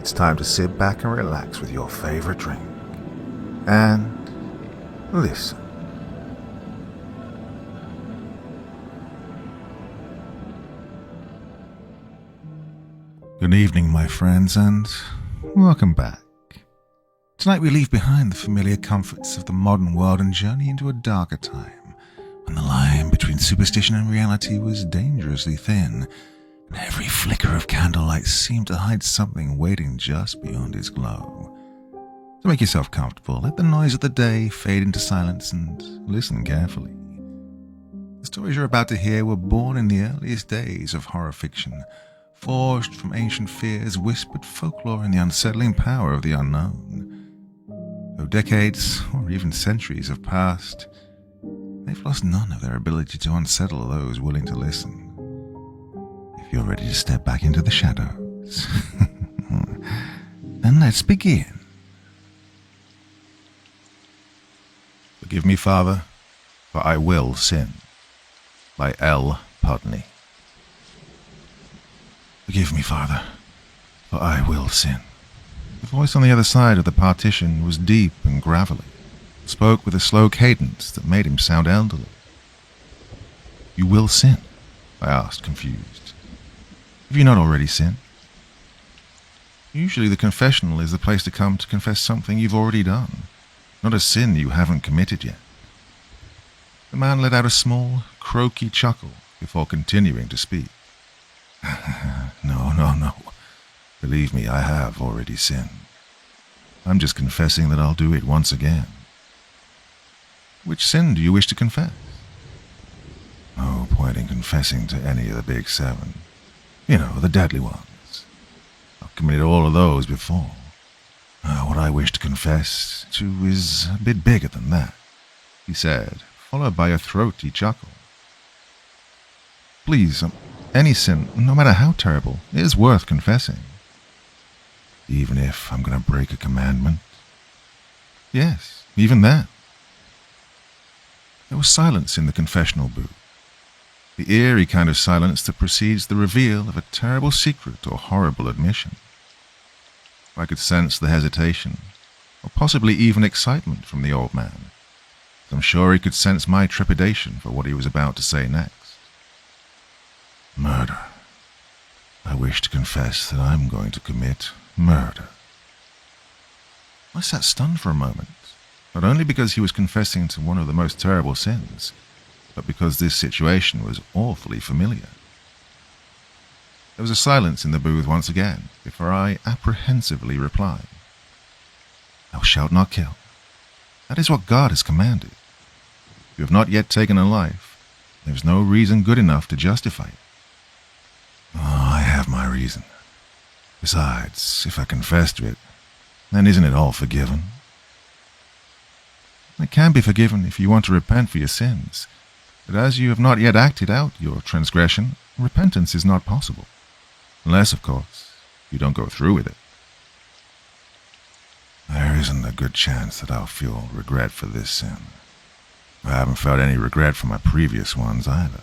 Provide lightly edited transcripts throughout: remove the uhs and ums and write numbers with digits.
it's time to sit back and relax with your favorite drink. And listen. Good evening, my friends, and welcome back. Tonight we leave behind the familiar comforts of the modern world and journey into a darker time, when the line between superstition and reality was dangerously thin, and every flicker of candlelight seemed to hide something waiting just beyond its glow. So make yourself comfortable, let the noise of the day fade into silence, and listen carefully. The stories you're about to hear were born in the earliest days of horror fiction, forged from ancient fears, whispered folklore, and the unsettling power of the unknown. Though decades, or even centuries, have passed, they've lost none of their ability to unsettle those willing to listen. If you're ready to step back into the shadows, then let's begin. Forgive me, Father, for I will sin. By L. Putney. Forgive me, Father, for I will sin. The voice on the other side of the partition was deep and gravelly, spoke with a slow cadence that made him sound elderly. You will sin? I asked, confused. Have you not already sinned? Usually the confessional is the place to come to confess something you've already done, not a sin you haven't committed yet. The man let out a small, croaky chuckle before continuing to speak. No. Believe me, I have already sinned. I'm just confessing that I'll do it once again. Which sin do you wish to confess? No point in confessing to any of the big seven. You know, the deadly ones. I've committed all of those before. What I wish to confess to is a bit bigger than that, he said, followed by a throaty chuckle. Please, any sin, no matter how terrible, is worth confessing. Even if I'm going to break a commandment? Yes, even that. There was silence in the confessional booth. The eerie kind of silence that precedes the reveal of a terrible secret or horrible admission. I could sense the hesitation, or possibly even excitement from the old man. I'm sure he could sense my trepidation for what he was about to say next. Murder. I wish to confess that I'm going to commit murder. I sat stunned for a moment, not only because he was confessing to one of the most terrible sins, but because this situation was awfully familiar. There was a silence in the booth once again, before I apprehensively replied. Thou shalt not kill. That is what God has commanded. If you have not yet taken a life, there is no reason good enough to justify it. Oh, I have my reason. Besides, if I confess to it, then isn't it all forgiven? It can be forgiven if you want to repent for your sins, but as you have not yet acted out your transgression, repentance is not possible. Unless, of course, you don't go through with it. There isn't a good chance that I'll feel regret for this sin. I haven't felt any regret for my previous ones either.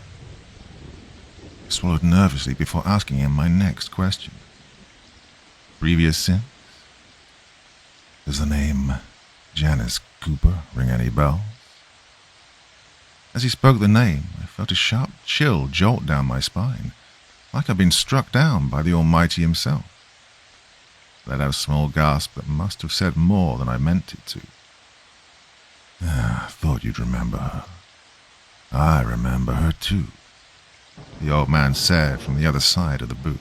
I swallowed nervously before asking him my next question. Previous sins? Does the name Janice Cooper ring any bells? As he spoke the name, I felt a sharp chill jolt down my spine, like I'd been struck down by the Almighty himself. I let out a small gasp that must have said more than I meant it to. Thought you'd remember her. I remember her too, the old man said from the other side of the booth.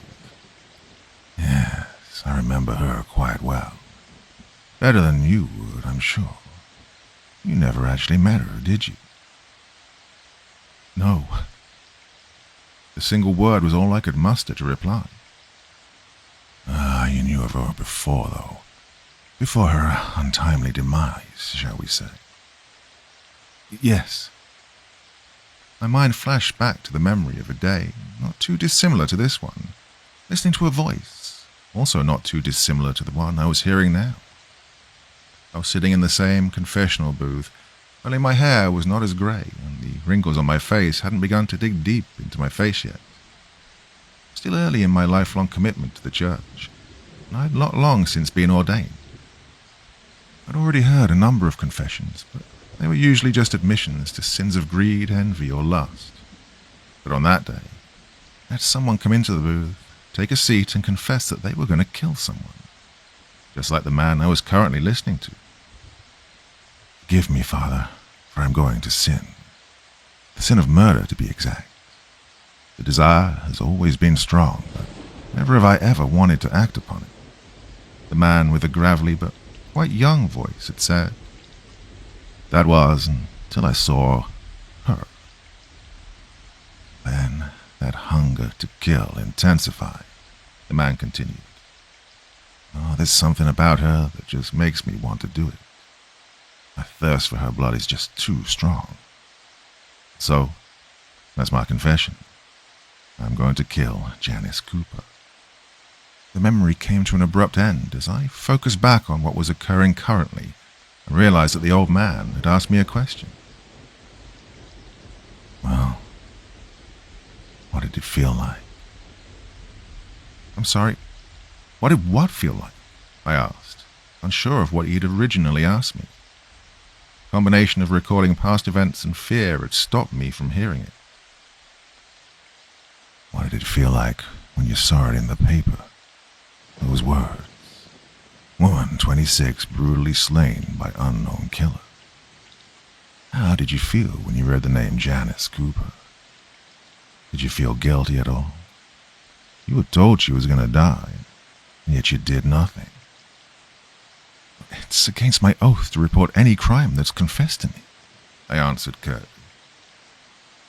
Yes, I remember her quite well. Better than you would, I'm sure. You never actually met her, did you? No. The single word was all I could muster to reply. You knew of her before, though. Before her untimely demise, shall we say. Yes. My mind flashed back to the memory of a day, not too dissimilar to this one, listening to a voice, also not too dissimilar to the one I was hearing now. I was sitting in the same confessional booth, only my hair was not as grey, and the wrinkles on my face hadn't begun to dig deep into my face yet. Still early in my lifelong commitment to the church, and I'd not long since been ordained. I'd already heard a number of confessions, but they were usually just admissions to sins of greed, envy, or lust. But on that day, I had someone come into the booth, take a seat, and confess that they were going to kill someone, just like the man I was currently listening to. "Forgive me, Father, for I'm going to sin. The sin of murder, to be exact. The desire has always been strong, but never have I ever wanted to act upon it," the man with a gravelly but quite young voice had said. That was until I saw her. Then that hunger to kill intensified, the man continued. "Oh, there's something about her that just makes me want to do it. My thirst for her blood is just too strong. So, that's my confession. I'm going to kill Janice Cooper." The memory came to an abrupt end as I focused back on what was occurring currently and realized that the old man had asked me a question. "Well, what did it feel like?" "I'm sorry, what did what feel like?" I asked, unsure of what he'd originally asked me. A combination of recalling past events and fear had stopped me from hearing it. "What did it feel like when you saw it in the paper? Those words. Woman 26 brutally slain by unknown killer. How did you feel when you read the name Janice Cooper? Did you feel guilty at all? You were told she was going to die, and yet you did nothing." "It's against my oath to report any crime that's confessed to me," I answered curtly.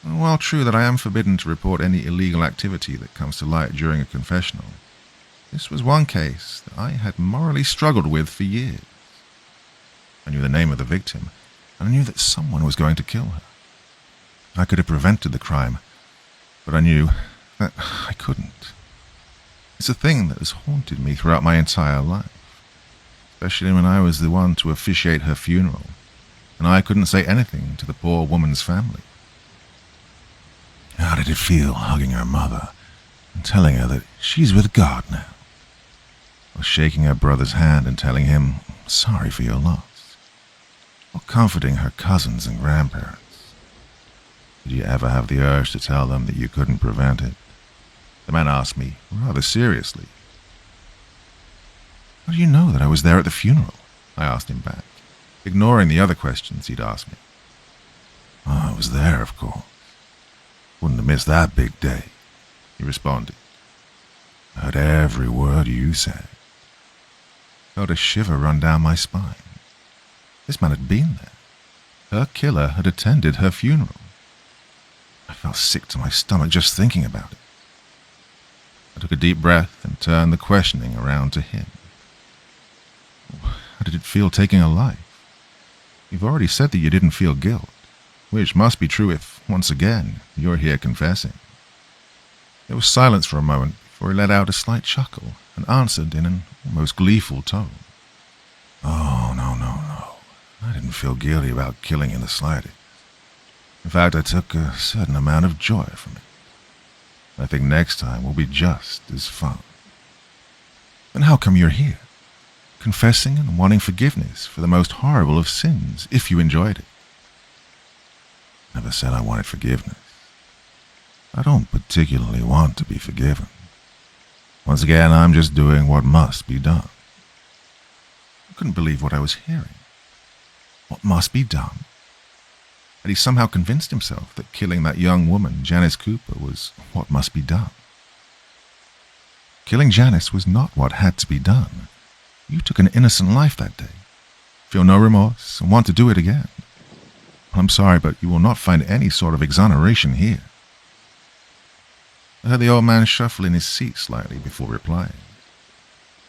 While true that I am forbidden to report any illegal activity that comes to light during a confessional, this was one case that I had morally struggled with for years. I knew the name of the victim, and I knew that someone was going to kill her. I could have prevented the crime, but I knew that I couldn't. It's a thing that has haunted me throughout my entire life, especially when I was the one to officiate her funeral, and I couldn't say anything to the poor woman's family. How did it feel hugging her mother and telling her that she's with God now? Or shaking her brother's hand and telling him, "Sorry for your loss"? Or comforting her cousins and grandparents? Did you ever have the urge to tell them that you couldn't prevent it? The man asked me rather seriously. "How do you know that I was there at the funeral?" I asked him back, ignoring the other questions he'd asked me. "Oh, I was there, of course. Wouldn't have missed that big day," he responded. "I heard every word you said." I felt a shiver run down my spine. This man had been there. Her killer had attended her funeral. I felt sick to my stomach just thinking about it. I took a deep breath and turned the questioning around to him. "How did it feel taking a life? You've already said that you didn't feel guilt, which must be true if, once again, you're here confessing." There was silence for a moment before he let out a slight chuckle and answered in an almost gleeful tone. "Oh, no. I didn't feel guilty about killing in the slightest. In fact, I took a certain amount of joy from it. I think next time will be just as fun." "Then how come you're here, confessing and wanting forgiveness for the most horrible of sins, if you enjoyed it?" "Never said I wanted forgiveness. I don't particularly want to be forgiven. Once again, I'm just doing what must be done." I couldn't believe what I was hearing. What must be done? Had he somehow convinced himself that killing that young woman, Janice Cooper, was what must be done? Killing Janice was not what had to be done. You took an innocent life that day, feel no remorse, and want to do it again. I'm sorry, but you will not find any sort of exoneration here. I heard the old man shuffle in his seat slightly before replying.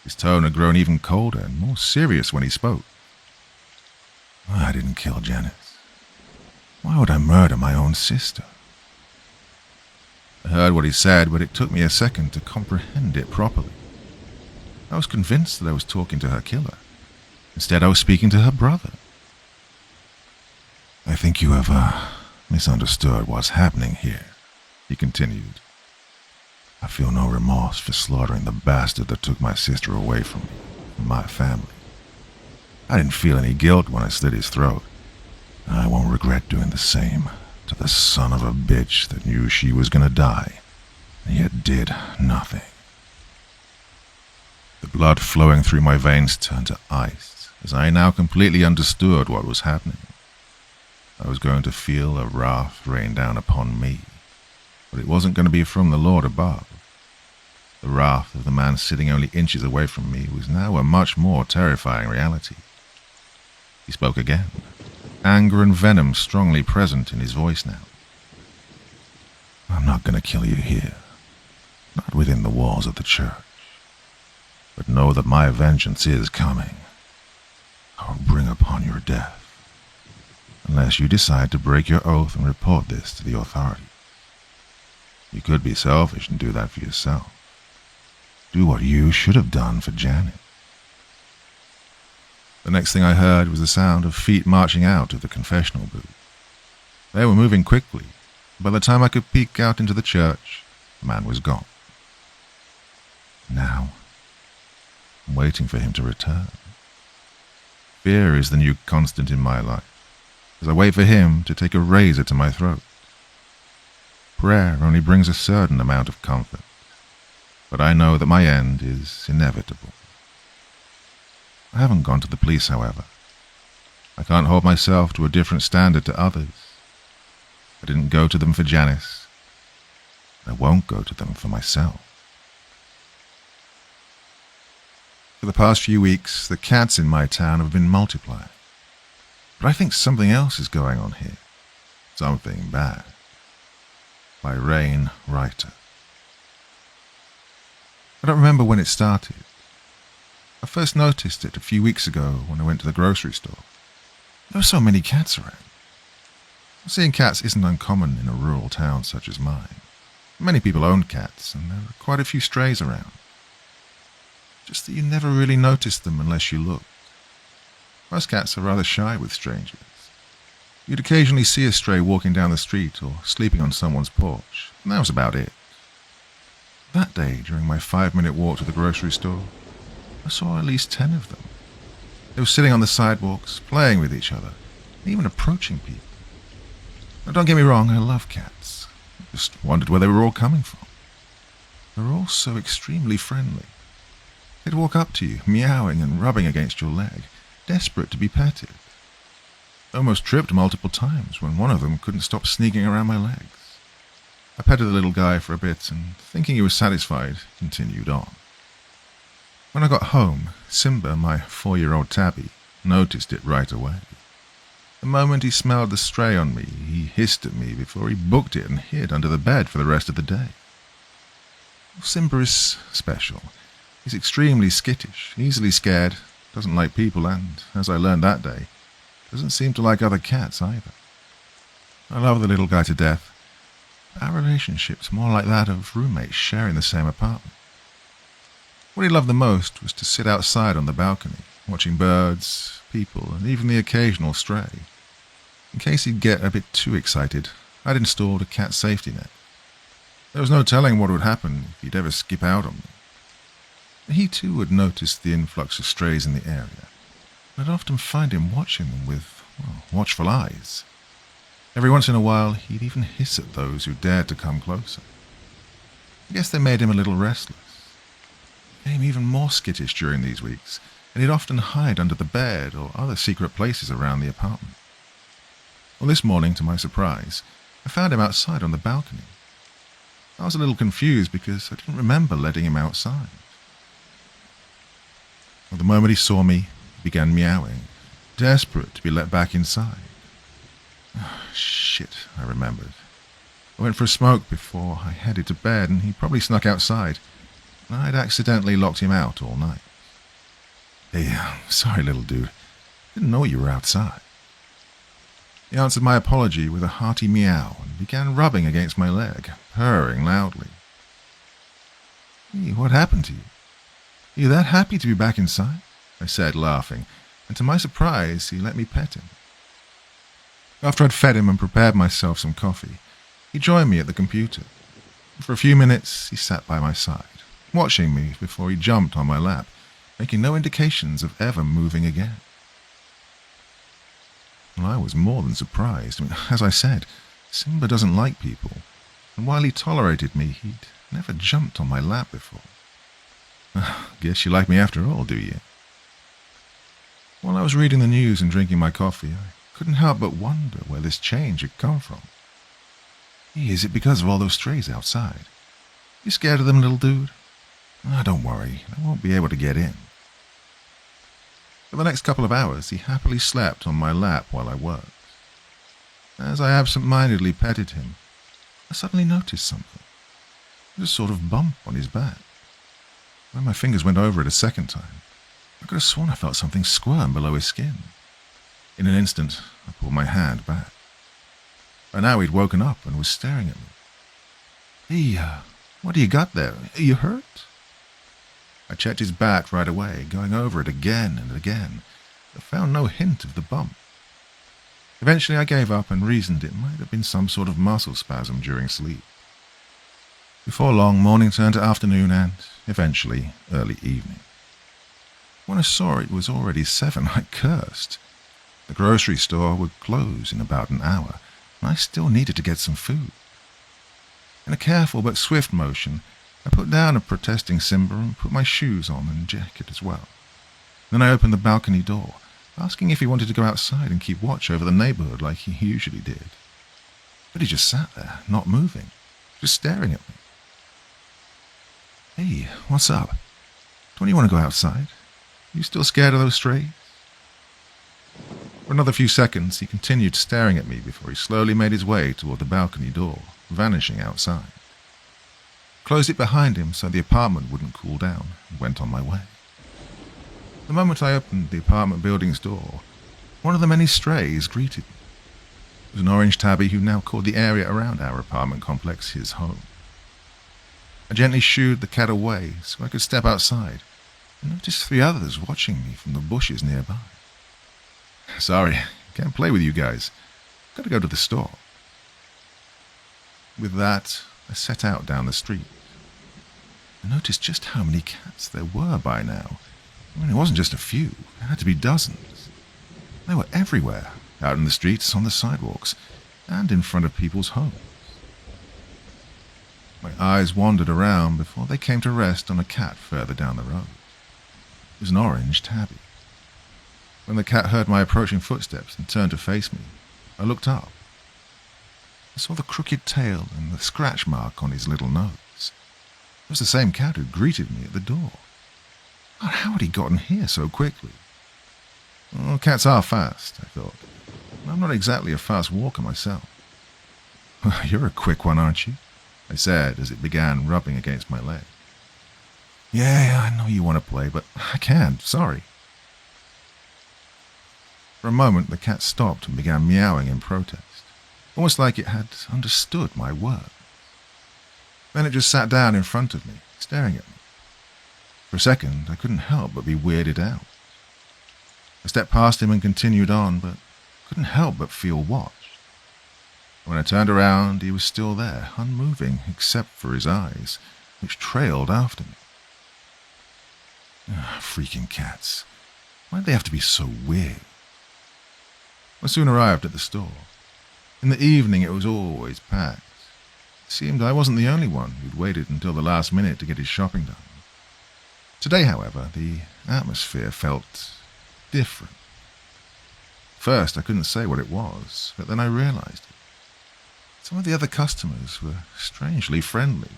His tone had grown even colder and more serious when he spoke. "I didn't kill Janice. Why would I murder my own sister?" I heard what he said, but it took me a second to comprehend it properly. I was convinced that I was talking to her killer. Instead, I was speaking to her brother. "I think you have misunderstood what's happening here," he continued. I feel no remorse for slaughtering the bastard that took my sister away from me, from my family. I didn't feel any guilt when I slit his throat. I won't regret doing the same to the son of a bitch that knew she was gonna die, and yet did nothing. The blood flowing through my veins turned to ice, as I now completely understood what was happening. I was going to feel a wrath rain down upon me, but it wasn't going to be from the Lord above. The wrath of the man sitting only inches away from me was now a much more terrifying reality. He spoke again, anger and venom strongly present in his voice now. I'm not going to kill you here, not within the walls of the church, but know that my vengeance is coming. I will bring upon your death, unless you decide to break your oath and report this to the authorities. You could be selfish and do that for yourself. Do what you should have done for Janet. The next thing I heard was the sound of feet marching out of the confessional booth. They were moving quickly. By the time I could peek out into the church, the man was gone. Now, I'm waiting for him to return. Fear is the new constant in my life, as I wait for him to take a razor to my throat. Prayer only brings a certain amount of comfort, but I know that my end is inevitable. I haven't gone to the police, however. I can't hold myself to a different standard to others. I didn't go to them for Janice. I won't go to them for myself. For the past few weeks, the cats in my town have been multiplying. But I think something else is going on here. Something bad. By Rain Writer. I don't remember when it started. I first noticed it a few weeks ago when I went to the grocery store. There were so many cats around. Seeing cats isn't uncommon in a rural town such as mine. Many people own cats, and there are quite a few strays around. Just that you never really noticed them unless you looked. Most cats are rather shy with strangers. You'd occasionally see a stray walking down the street or sleeping on someone's porch, and that was about it. That day, during my 5-minute walk to the grocery store, I saw at least 10 of them. They were sitting on the sidewalks, playing with each other, and even approaching people. Now, don't get me wrong, I love cats. I just wondered where they were all coming from. They were all so extremely friendly. They'd walk up to you, meowing and rubbing against your leg, desperate to be petted. I almost tripped multiple times when one of them couldn't stop sneaking around my legs. I petted the little guy for a bit and, thinking he was satisfied, continued on. When I got home, Simba, my 4-year-old tabby, noticed it right away. The moment he smelled the stray on me, he hissed at me before he booked it and hid under the bed for the rest of the day. Simba is special. He's extremely skittish, easily scared, doesn't like people, and, as I learned that day, doesn't seem to like other cats either. I love the little guy to death. Our relationship's more like that of roommates sharing the same apartment. What he loved the most was to sit outside on the balcony, watching birds, people, and even the occasional stray. In case he'd get a bit too excited, I'd installed a cat safety net. There was no telling what would happen if he'd ever skip out on me. He too had noticed the influx of strays in the area, and I'd often find him watching them with, watchful eyes. Every once in a while, he'd even hiss at those who dared to come closer. I guess they made him a little restless. He became even more skittish during these weeks, and he'd often hide under the bed or other secret places around the apartment. Well, this morning, to my surprise, I found him outside on the balcony. I was a little confused because I didn't remember letting him outside. Well, the moment he saw me, he began meowing, desperate to be let back inside. Shit, I remembered. I went for a smoke before I headed to bed, and he probably snuck outside. I'd accidentally locked him out all night. Hey, sorry, little dude. Didn't know you were outside. He answered my apology with a hearty meow and began rubbing against my leg, purring loudly. Hey, what happened to you? Are you that happy to be back inside? I said, laughing, and to my surprise, he let me pet him. After I'd fed him and prepared myself some coffee, he joined me at the computer. For a few minutes he sat by my side, watching me before he jumped on my lap, making no indications of ever moving again. Well, I was more than surprised. As I said, Simba doesn't like people, and while he tolerated me, he'd never jumped on my lap before. Guess you like me after all, do you? While I was reading the news and drinking my coffee, I couldn't help but wonder where this change had come from. Is it because of all those strays outside? You scared of them, little dude? Don't worry, I won't be able to get in. For the next couple of hours, he happily slept on my lap while I worked. As I absent-mindedly petted him, I suddenly noticed something. There was a sort of bump on his back. When my fingers went over it a second time, I could have sworn I felt something squirm below his skin. In an instant, I pulled my hand back. By now he'd woken up and was staring at me. Hey, what do you got there? Are you hurt? I checked his back right away, going over it again and again, but found no hint of the bump. Eventually I gave up and reasoned it might have been some sort of muscle spasm during sleep. Before long, morning turned to afternoon and, eventually, early evening. When I saw it was already 7, I cursed. The grocery store would close in about an hour, and I still needed to get some food. In a careful but swift motion, I put down a protesting Simba and put my shoes on and jacket as well. Then I opened the balcony door, asking if he wanted to go outside and keep watch over the neighborhood like he usually did. But he just sat there, not moving, just staring at me. Hey, what's up? Don't you want to go outside? You still scared of those strays? For another few seconds, he continued staring at me before he slowly made his way toward the balcony door, vanishing outside. I closed it behind him so the apartment wouldn't cool down, and went on my way. The moment I opened the apartment building's door, one of the many strays greeted me. It was an orange tabby who now called the area around our apartment complex his home. I gently shooed the cat away so I could step outside, and noticed 3 others watching me from the bushes nearby. Sorry, can't play with you guys. Gotta go to the store. With that, I set out down the street. I noticed just how many cats there were by now. It wasn't just a few, there had to be dozens. They were everywhere, out in the streets, on the sidewalks, and in front of people's homes. My eyes wandered around before they came to rest on a cat further down the road. It was an orange tabby. When the cat heard my approaching footsteps and turned to face me, I looked up. I saw the crooked tail and the scratch mark on his little nose. It was the same cat who greeted me at the door. God, how had he gotten here so quickly? Well, cats are fast, I thought. I'm not exactly a fast walker myself. You're a quick one, aren't you? I said as it began rubbing against my leg. Yeah, I know you want to play, but I can't, sorry. For a moment, the cat stopped and began meowing in protest, almost like it had understood my words. Then it just sat down in front of me, staring at me. For a second, I couldn't help but be weirded out. I stepped past him and continued on, but couldn't help but feel watched. When I turned around, he was still there, unmoving except for his eyes, which trailed after me. Freaking cats. Why'd they have to be so weird? I soon arrived at the store. In the evening, it was always packed. It seemed I wasn't the only one who'd waited until the last minute to get his shopping done. Today, however, the atmosphere felt different. First, I couldn't say what it was, but then I realized it. Some of the other customers were strangely friendly.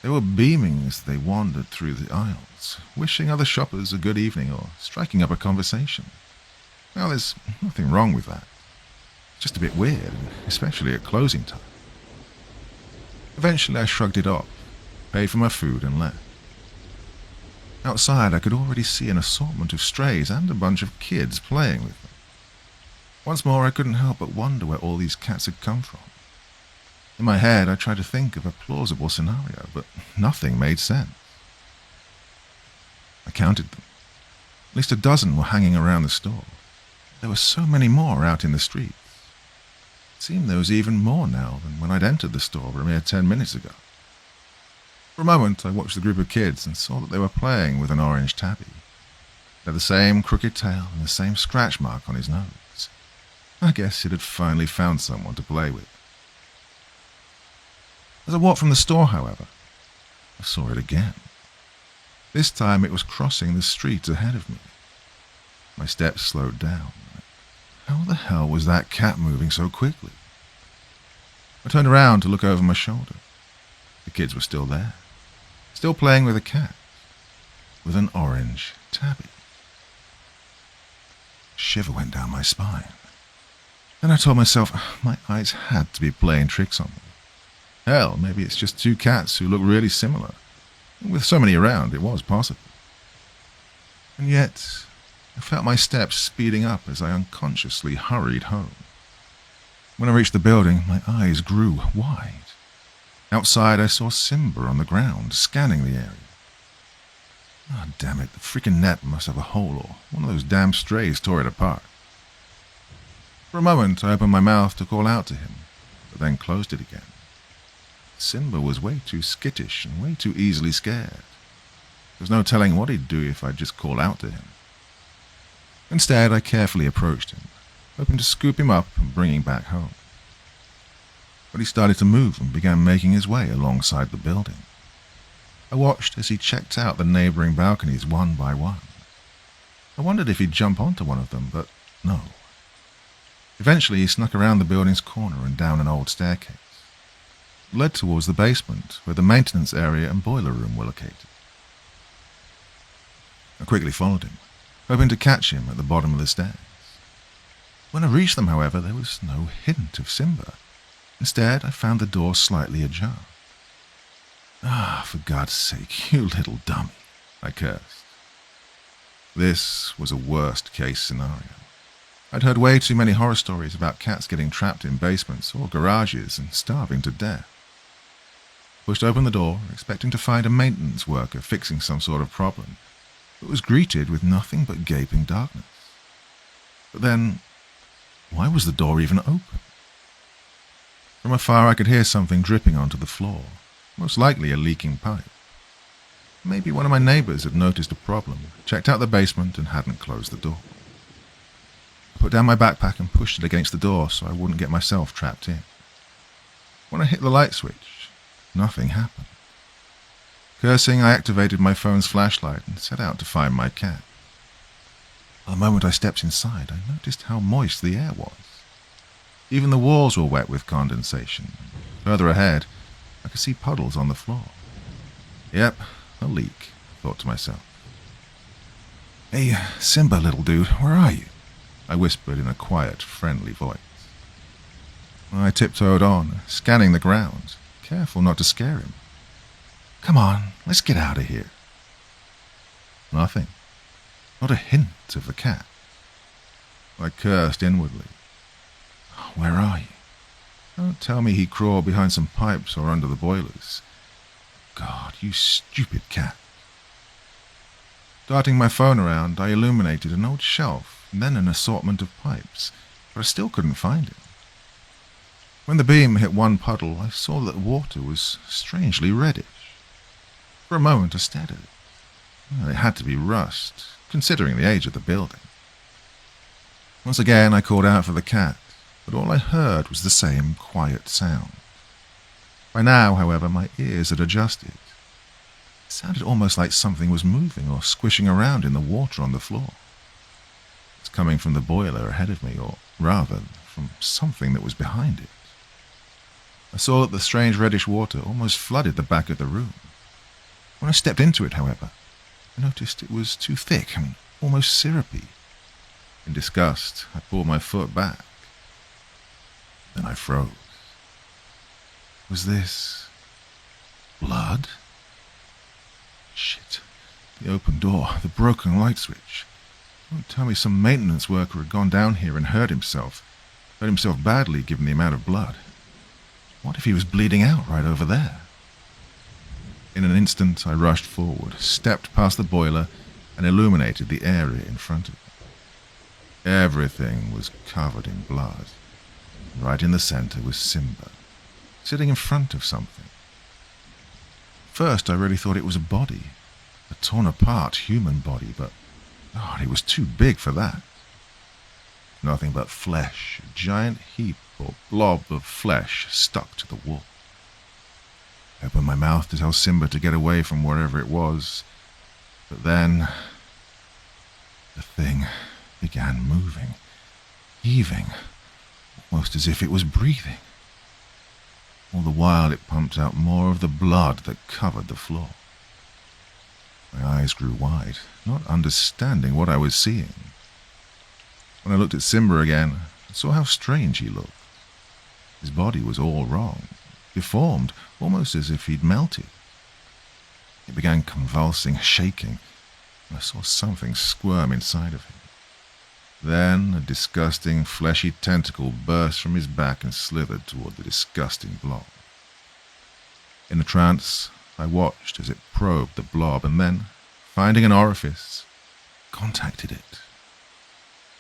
They were beaming as they wandered through the aisles, wishing other shoppers a good evening or striking up a conversation. Well, there's nothing wrong with that. It's just a bit weird, especially at closing time. Eventually, I shrugged it off, paid for my food, and left. Outside, I could already see an assortment of strays and a bunch of kids playing with them. Once more, I couldn't help but wonder where all these cats had come from. In my head, I tried to think of a plausible scenario, but nothing made sense. I counted them. At least a dozen were hanging around the store. There were so many more out in the streets. It seemed there was even more now than when I'd entered the store a mere 10 minutes ago. For a moment, I watched the group of kids and saw that they were playing with an orange tabby. It had the same crooked tail and the same scratch mark on his nose. I guess it had finally found someone to play with. As I walked from the store, however, I saw it again. This time it was crossing the street ahead of me. My steps slowed down. How the hell was that cat moving so quickly? I turned around to look over my shoulder. The kids were still there, still playing with a cat, with an orange tabby. A shiver went down my spine. Then I told myself my eyes had to be playing tricks on me. Hell, maybe it's just two cats who look really similar. With so many around, it was possible. And yet, I felt my steps speeding up as I unconsciously hurried home. When I reached the building, my eyes grew wide. Outside, I saw Simba on the ground, scanning the area. Ah, damn it, the freaking net must have a hole, or one of those damn strays tore it apart. For a moment, I opened my mouth to call out to him, but then closed it again. Simba was way too skittish and way too easily scared. There was no telling what he'd do if I'd just call out to him. Instead, I carefully approached him, hoping to scoop him up and bring him back home. But he started to move and began making his way alongside the building. I watched as he checked out the neighboring balconies one by one. I wondered if he'd jump onto one of them, but no. Eventually, he snuck around the building's corner and down an old staircase. It led towards the basement, where the maintenance area and boiler room were located. I quickly followed him, hoping to catch him at the bottom of the stairs. When I reached them, however, there was no hint of Simba. Instead, I found the door slightly ajar. Ah, for God's sake, you little dummy, I cursed. This was a worst-case scenario. I'd heard way too many horror stories about cats getting trapped in basements or garages and starving to death. Pushed open the door, expecting to find a maintenance worker fixing some sort of problem, but was greeted with nothing but gaping darkness. But then, why was the door even open? From afar I could hear something dripping onto the floor, most likely a leaking pipe. Maybe one of my neighbors had noticed a problem, checked out the basement and hadn't closed the door. I put down my backpack and pushed it against the door so I wouldn't get myself trapped in. When I hit the light switch, nothing happened. Cursing, I activated my phone's flashlight and set out to find my cat. The moment I stepped inside, I noticed how moist the air was. Even the walls were wet with condensation. Further ahead, I could see puddles on the floor. Yep, a leak, I thought to myself. Hey, Simba, little dude, where are you? I whispered in a quiet, friendly voice. I tiptoed on, scanning the ground, careful not to scare him. Come on, let's get out of here. Nothing. Not a hint of the cat. I cursed inwardly. Where are you? Don't tell me he crawled behind some pipes or under the boilers. God, you stupid cat. Darting my phone around, I illuminated an old shelf and then an assortment of pipes, but I still couldn't find him. When the beam hit one puddle, I saw that the water was strangely reddish. For a moment I stared at it. Well, it had to be rust, considering the age of the building. Once again I called out for the cat, but all I heard was the same quiet sound. By now, however, my ears had adjusted. It sounded almost like something was moving or squishing around in the water on the floor. It's coming from the boiler ahead of me, or rather, from something that was behind it. I saw that the strange reddish water almost flooded the back of the room. When I stepped into it, however, I noticed it was too thick, almost syrupy. In disgust, I pulled my foot back. Then I froze. Was this blood? Shit. The open door, the broken light switch. Don't tell me some maintenance worker had gone down here and hurt himself badly given the amount of blood. What if he was bleeding out right over there? In an instant, I rushed forward, stepped past the boiler, and illuminated the area in front of me. Everything was covered in blood. Right in the center was Simba, sitting in front of something. First, I really thought it was a body, a torn-apart human body, but God, it was too big for that. Nothing but flesh, a giant heap or blob of flesh stuck to the wall. I opened my mouth to tell Simba to get away from wherever it was, but then the thing began moving, heaving, almost as if it was breathing. All the while it pumped out more of the blood that covered the floor. My eyes grew wide, not understanding what I was seeing. When I looked at Simba again, I saw how strange he looked. His body was all wrong, deformed, almost as if he'd melted. It began convulsing, shaking, and I saw something squirm inside of him. Then a disgusting, fleshy tentacle burst from his back and slithered toward the disgusting blob. In a trance, I watched as it probed the blob and then, finding an orifice, contacted it.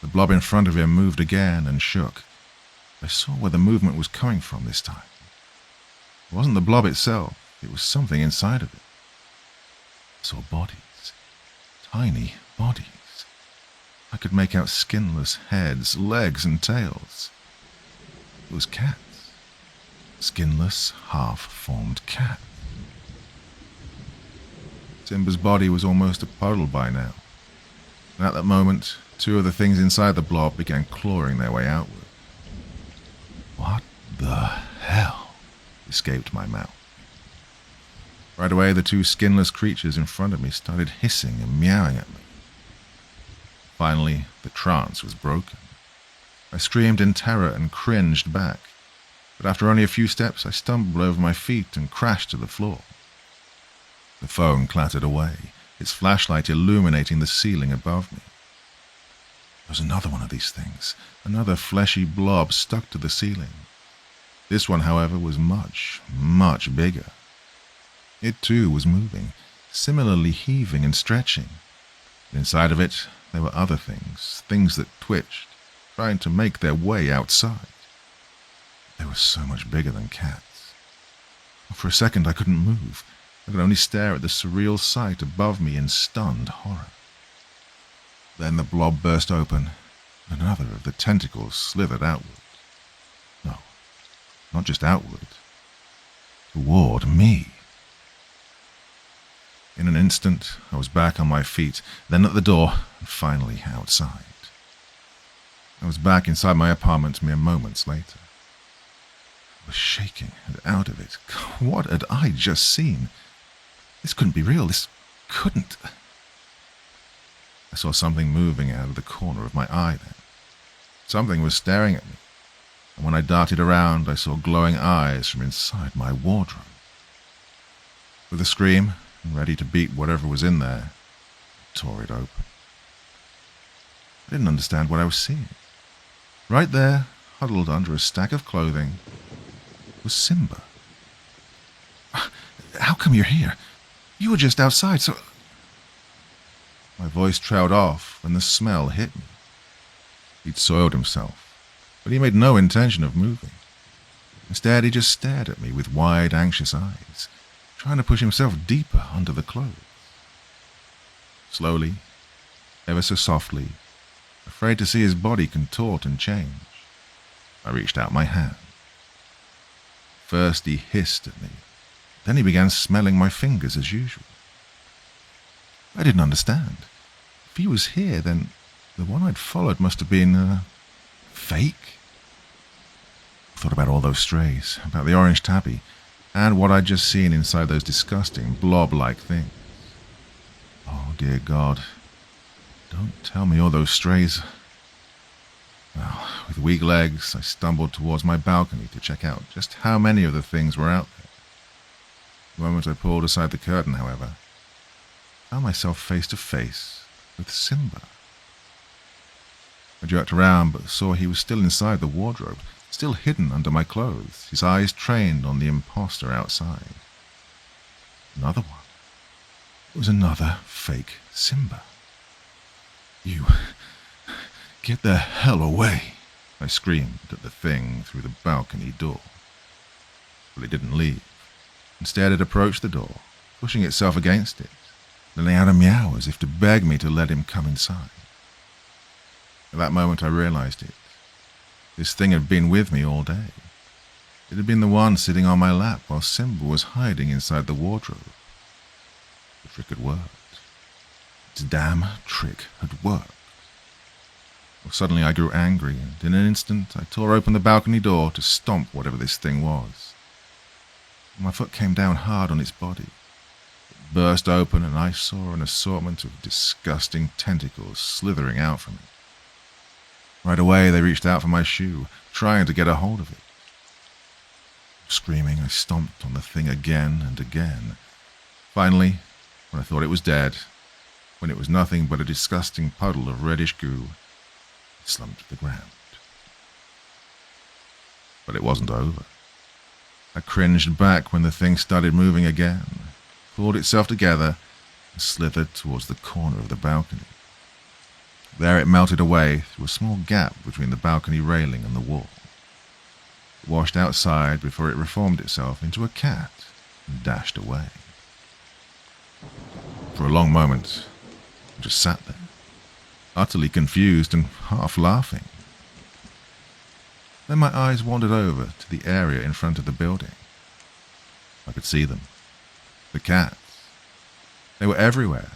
The blob in front of him moved again and shook. I saw where the movement was coming from this time. It wasn't the blob itself, it was something inside of it. I saw bodies, tiny bodies. I could make out skinless heads, legs, and tails. It was cats. Skinless, half-formed cats. Simba's body was almost a puddle by now, and at that moment, two of the things inside the blob began clawing their way outward. What the hell? Escaped my mouth. Right away, the two skinless creatures in front of me started hissing and meowing at me. Finally, the trance was broken. I screamed in terror and cringed back, but after only a few steps, I stumbled over my feet and crashed to the floor. The phone clattered away, its flashlight illuminating the ceiling above me. There was another one of these things, another fleshy blob stuck to the ceiling. This one, however, was much, much bigger. It too was moving, similarly heaving and stretching. And inside of it, there were other things, things that twitched, trying to make their way outside. They were so much bigger than cats. For a second, I couldn't move. I could only stare at the surreal sight above me in stunned horror. Then the blob burst open, and another of the tentacles slithered outward. No, not just outward, toward me. In an instant, I was back on my feet, then at the door, and finally outside. I was back inside my apartment mere moments later. I was shaking and out of it. What had I just seen? This couldn't be real. This couldn't. I saw something moving out of the corner of my eye then. Something was staring at me, and when I darted around, I saw glowing eyes from inside my wardrobe. With a scream, ready to beat whatever was in there, I tore it open. I didn't understand what I was seeing. Right there, huddled under a stack of clothing, was Simba. How come you're here? You were just outside, so... My voice trailed off when the smell hit me. He'd soiled himself, but he made no intention of moving. Instead, he just stared at me with wide, anxious eyes, trying to push himself deeper under the clothes. Slowly, ever so softly, afraid to see his body contort and change, I reached out my hand. First he hissed at me, then he began smelling my fingers as usual. I didn't understand. If he was here, then the one I'd followed must have been, fake? I thought about all those strays, about the orange tabby, and what I'd just seen inside those disgusting blob-like things. Oh, dear God, don't tell me all those strays. Well, with weak legs, I stumbled towards my balcony to check out just how many of the things were out there. The moment I pulled aside the curtain, however, I found myself face to face with Simba. I jerked around but saw he was still inside the wardrobe, still hidden under my clothes, his eyes trained on the imposter outside. Another one. It was another fake Simba. You... get the hell away, I screamed at the thing through the balcony door. But it didn't leave. Instead, it approached the door, pushing itself against it, letting out a meow as if to beg me to let him come inside. At that moment I realized it. This thing had been with me all day. It had been the one sitting on my lap while Simba was hiding inside the wardrobe. The trick had worked. Its damn trick had worked. Well, suddenly I grew angry, and in an instant I tore open the balcony door to stomp whatever this thing was. My foot came down hard on its body. It burst open, and I saw an assortment of disgusting tentacles slithering out from it. Right away they reached out for my shoe, trying to get a hold of it. Screaming, I stomped on the thing again and again. Finally, when I thought it was dead, when it was nothing but a disgusting puddle of reddish goo, it slumped to the ground. But it wasn't over. I cringed back when the thing started moving again, pulled itself together, and slithered towards the corner of the balcony. There it melted away through a small gap between the balcony railing and the wall. It washed outside before it reformed itself into a cat and dashed away. For a long moment, I just sat there, utterly confused and half laughing. Then my eyes wandered over to the area in front of the building. I could see them. The cats. They were everywhere,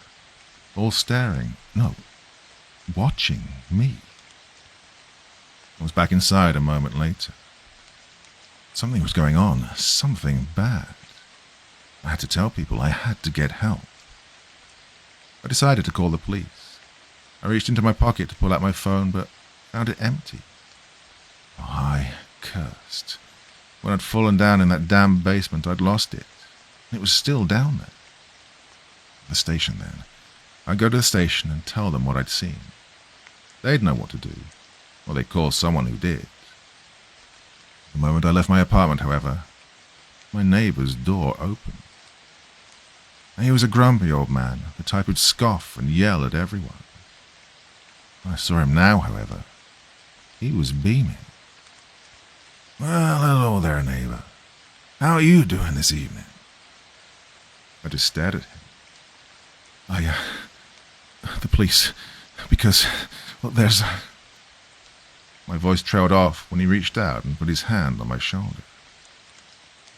all staring, no, watching me. I was back inside a moment later. Something was going on, something bad. I had to tell people, I had to get help. I decided to call the police. I reached into my pocket to pull out my phone, but found it empty. Oh, I cursed. When I'd fallen down in that damn basement, I'd lost it. It was still down there. The station, then. I'd go to the station and tell them what I'd seen. They'd know what to do, or they'd call someone who did. The moment I left my apartment, however, my neighbor's door opened. And he was a grumpy old man, the type who'd scoff and yell at everyone. When I saw him now, however, he was beaming. "Well, hello there, neighbor. How are you doing this evening?" I just stared at him. The police, because, well, there's... My voice trailed off when he reached out and put his hand on my shoulder.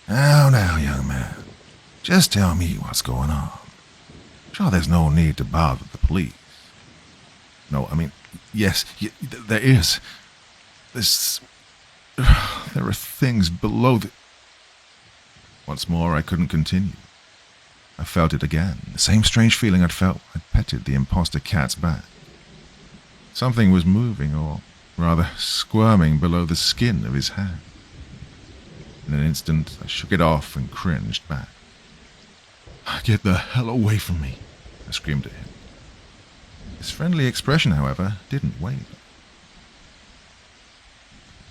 Now, young man, just tell me what's going on. Sure, there's no need to bother the police. No, I mean, yes, there is. There are things below the... Once more, I couldn't continue. I felt it again, the same strange feeling I'd felt when I'd petted the imposter cat's back. Something was moving, or rather squirming below the skin of his hand. In an instant, I shook it off and cringed back. "Get the hell away from me," I screamed at him. His friendly expression, however, didn't waver.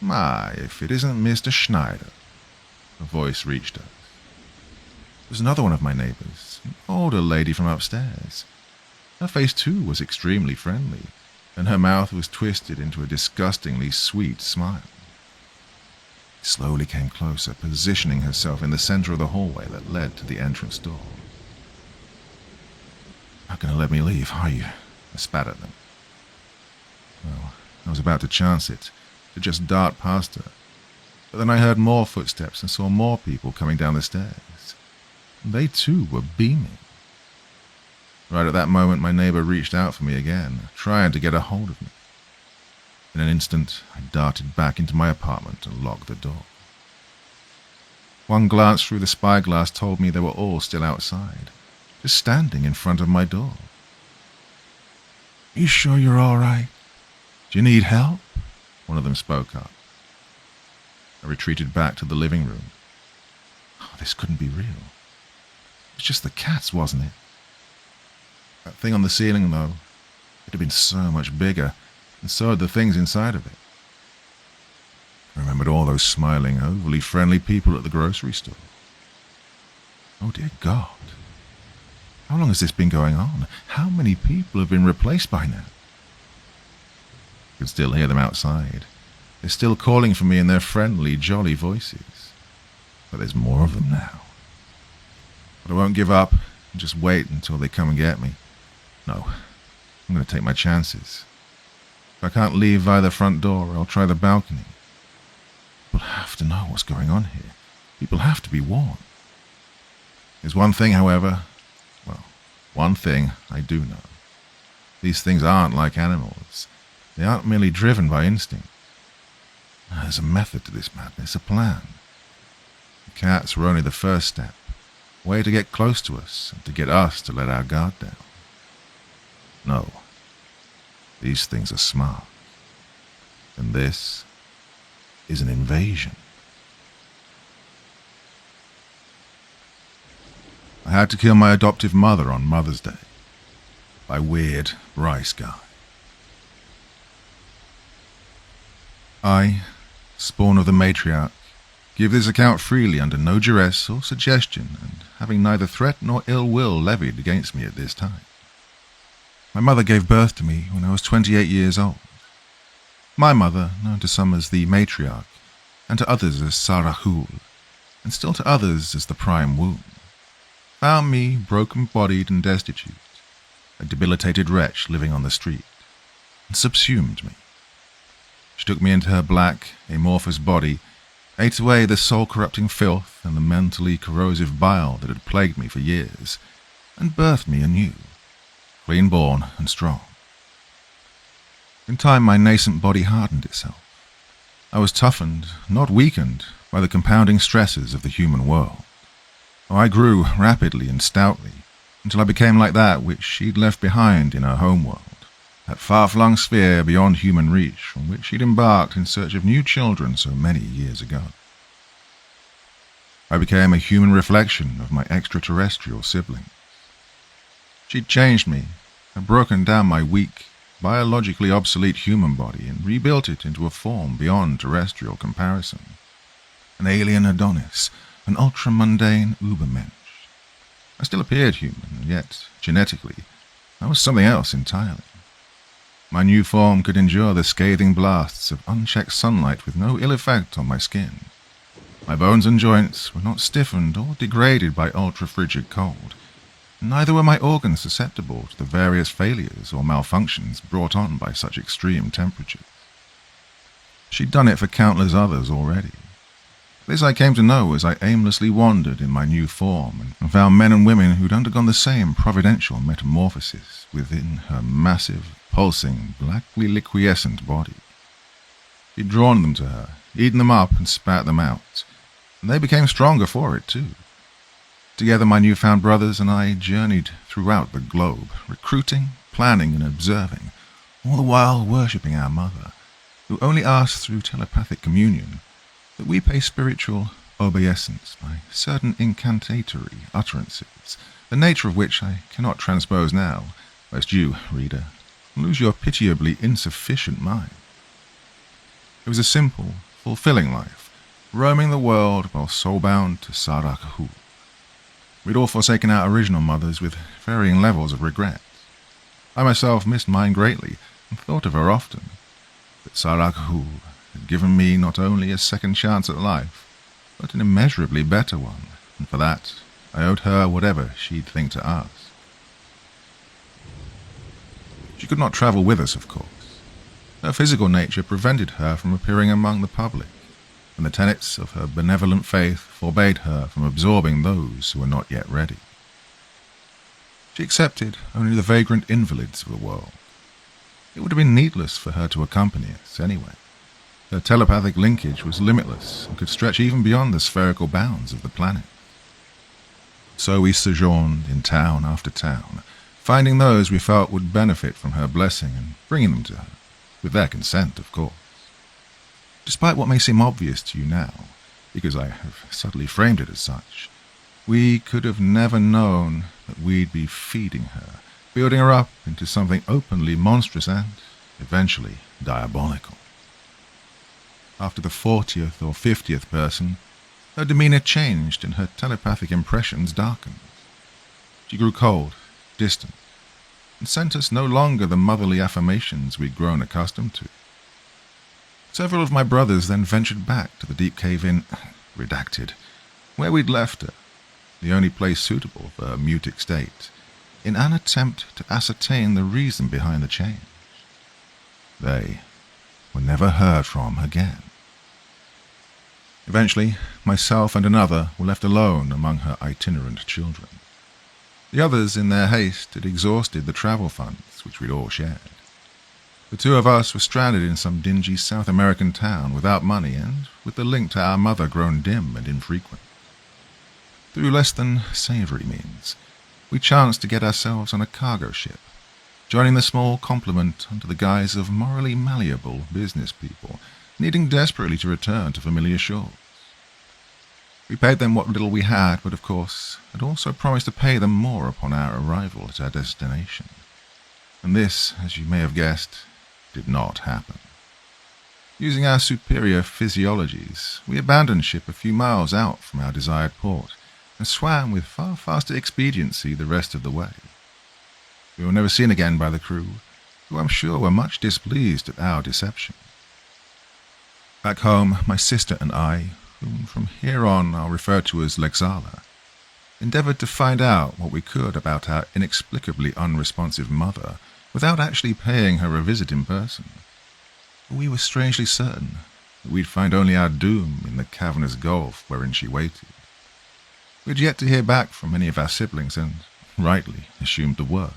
"My, if it isn't Mr. Schneider," a voice reached us. It was another one of my neighbors, an older lady from upstairs. Her face, too, was extremely friendly, and her mouth was twisted into a disgustingly sweet smile. She slowly came closer, positioning herself in the center of the hallway that led to the entrance door. "Not going to let me leave, are you?" I spat at them. Well, I was about to chance it, to just dart past her, but then I heard more footsteps and saw more people coming down the stairs. They too were beaming. Right at that moment, my neighbor reached out for me again, trying to get a hold of me. In an instant, I darted back into my apartment and locked the door. One glance through the spyglass told me they were all still outside, just standing in front of my door. "You sure you're all right? Do you need help?" One of them spoke up. I retreated back to the living room. Oh, this couldn't be real. It was just the cats, wasn't it? That thing on the ceiling, though, it had been so much bigger, and so had the things inside of it. I remembered all those smiling, overly friendly people at the grocery store. Oh, dear God. How long has this been going on? How many people have been replaced by now? I can still hear them outside. They're still calling for me in their friendly, jolly voices. But there's more of them now. But I won't give up and just wait until they come and get me. No, I'm going to take my chances. If I can't leave via the front door, I'll try the balcony. People have to know what's going on here. People have to be warned. There's one thing, however, one thing I do know. These things aren't like animals. They aren't merely driven by instinct. There's a method to this madness, a plan. The cats were only the first step, a way to get close to us and to get us to let our guard down. No, these things are smart. And this is an invasion. I had to kill my adoptive mother on Mother's Day by Weird Rice Guy. I, spawn of the matriarch, give this account freely under no duress or suggestion, and having neither threat nor ill will levied against me at this time. My mother gave birth to me when I was 28 years old. My mother, known to some as the matriarch, and to others as Sarahul, and still to others as the prime womb, found me broken-bodied and destitute, a debilitated wretch living on the street, and subsumed me. She took me into her black, amorphous body, ate away the soul-corrupting filth and the mentally corrosive bile that had plagued me for years, and birthed me anew, clean-born and strong. In time, my nascent body hardened itself. I was toughened, not weakened, by the compounding stresses of the human world. I grew rapidly and stoutly, until I became like that which she'd left behind in her homeworld, that far-flung sphere beyond human reach from which she'd embarked in search of new children so many years ago. I became a human reflection of my extraterrestrial siblings. She'd changed me, had broken down my weak, biologically obsolete human body and rebuilt it into a form beyond terrestrial comparison. An alien Adonis, an ultra-mundane Ubermensch. I still appeared human, and yet, genetically, I was something else entirely. My new form could endure the scathing blasts of unchecked sunlight with no ill effect on my skin. My bones and joints were not stiffened or degraded by ultra-frigid cold. Neither were my organs susceptible to the various failures or malfunctions brought on by such extreme temperatures. She'd done it for countless others already. This I came to know as I aimlessly wandered in my new form and found men and women who'd undergone the same providential metamorphosis within her massive, pulsing, blackly liquescent body. She'd drawn them to her, eaten them up and spat them out, and they became stronger for it too. Together my newfound brothers and I journeyed throughout the globe, recruiting, planning and observing, all the while worshipping our mother, who only asked through telepathic communion that we pay spiritual obeisance by certain incantatory utterances, the nature of which I cannot transpose now, lest you, reader, lose your pitiably insufficient mind. It was a simple, fulfilling life, roaming the world while soul-bound to Sarahul. We'd all forsaken our original mothers with varying levels of regret. I myself missed mine greatly and thought of her often, but Sarahul had given me not only a second chance at life, but an immeasurably better one, and for that I owed her whatever she'd think to ask. She could not travel with us, of course. Her physical nature prevented her from appearing among the public, and the tenets of her benevolent faith forbade her from absorbing those who were not yet ready. She accepted only the vagrant invalids of the world. It would have been needless for her to accompany us, anyway. Her telepathic linkage was limitless and could stretch even beyond the spherical bounds of the planet. So we sojourned in town after town, finding those we felt would benefit from her blessing and bringing them to her, with their consent, of course. Despite what may seem obvious to you now, because I have subtly framed it as such, we could have never known that we'd be feeding her, building her up into something openly monstrous and, eventually, diabolical. After the 40th or 50th person, her demeanor changed and her telepathic impressions darkened. She grew cold, distant, and sent us no longer the motherly affirmations we'd grown accustomed to. Several of my brothers then ventured back to the deep cave in redacted, where we'd left her, the only place suitable for her mutic state, in an attempt to ascertain the reason behind the change. They were never heard from again. Eventually, myself and another were left alone among her itinerant children. The others, in their haste, had exhausted the travel funds which we'd all shared. The two of us were stranded in some dingy South American town without money and with the link to our mother grown dim and infrequent. Through less than savoury means, we chanced to get ourselves on a cargo ship, joining the small complement under the guise of morally malleable business people needing desperately to return to familiar shores. We paid them what little we had, but of course had also promised to pay them more upon our arrival at our destination. And this, as you may have guessed, did not happen. Using our superior physiologies, we abandoned ship a few miles out from our desired port and swam with far faster expediency the rest of the way. We were never seen again by the crew, who I'm sure were much displeased at our deception. Back home, my sister and I, whom from here on I'll refer to as Lexala, endeavoured to find out what we could about our inexplicably unresponsive mother without actually paying her a visit in person. We were strangely certain that we'd find only our doom in the cavernous gulf wherein she waited. We had yet to hear back from any of our siblings and, rightly, assumed the worst.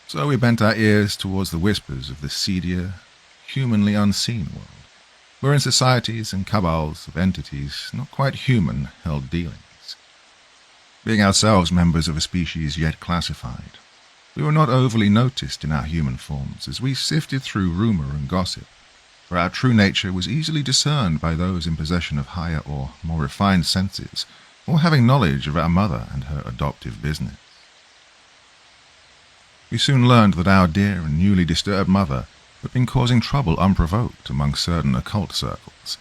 So we bent our ears towards the whispers of the seedier, humanly unseen world, wherein societies and cabals of entities not quite human held dealings. Being ourselves members of a species yet classified, we were not overly noticed in our human forms as we sifted through rumour and gossip, for our true nature was easily discerned by those in possession of higher or more refined senses, or having knowledge of our mother and her adoptive business. We soon learned that our dear and newly disturbed mother had been causing trouble unprovoked among certain occult circles,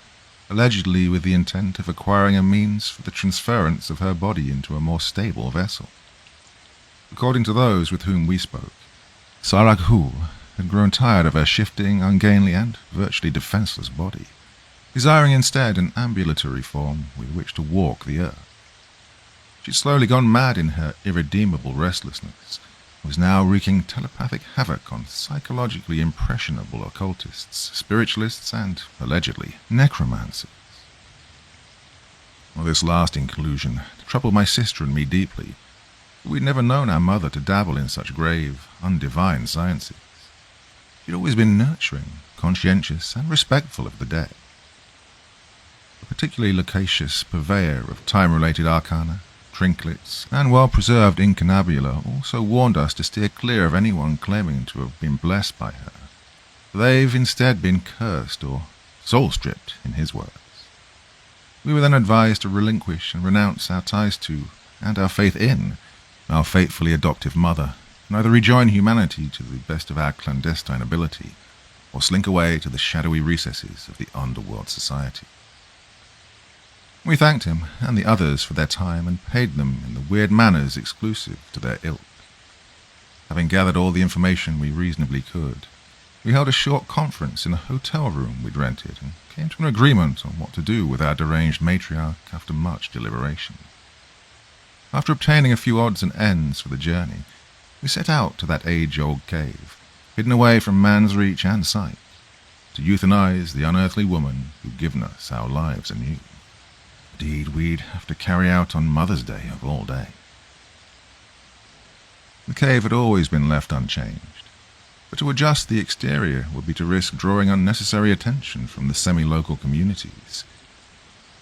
allegedly with the intent of acquiring a means for the transference of her body into a more stable vessel. According to those with whom we spoke, Saraghul had grown tired of her shifting, ungainly, and virtually defenceless body, desiring instead an ambulatory form with which to walk the earth. She'd slowly gone mad in her irredeemable restlessness, and was now wreaking telepathic havoc on psychologically impressionable occultists, spiritualists, and, allegedly, necromancers. Well, this last inclusion troubled my sister and me deeply. We'd never known our mother to dabble in such grave, undivine sciences. She'd always been nurturing, conscientious, and respectful of the dead. A particularly loquacious purveyor of time-related arcana, trinkets, and well-preserved incunabula also warned us to steer clear of anyone claiming to have been blessed by her. They've instead been cursed or soul-stripped, in his words. We were then advised to relinquish and renounce our ties to, and our faith in, our faithfully adoptive mother, and either rejoin humanity to the best of our clandestine ability, or slink away to the shadowy recesses of the underworld society. We thanked him and the others for their time and paid them in the weird manners exclusive to their ilk. Having gathered all the information we reasonably could, we held a short conference in a hotel room we'd rented and came to an agreement on what to do with our deranged matriarch after much deliberation. After obtaining a few odds and ends for the journey, we set out to that age-old cave, hidden away from man's reach and sight, to euthanize the unearthly woman who'd given us our lives anew. A deed we'd have to carry out on Mother's Day of all days. The cave had always been left unchanged, but to adjust the exterior would be to risk drawing unnecessary attention from the semi-local communities.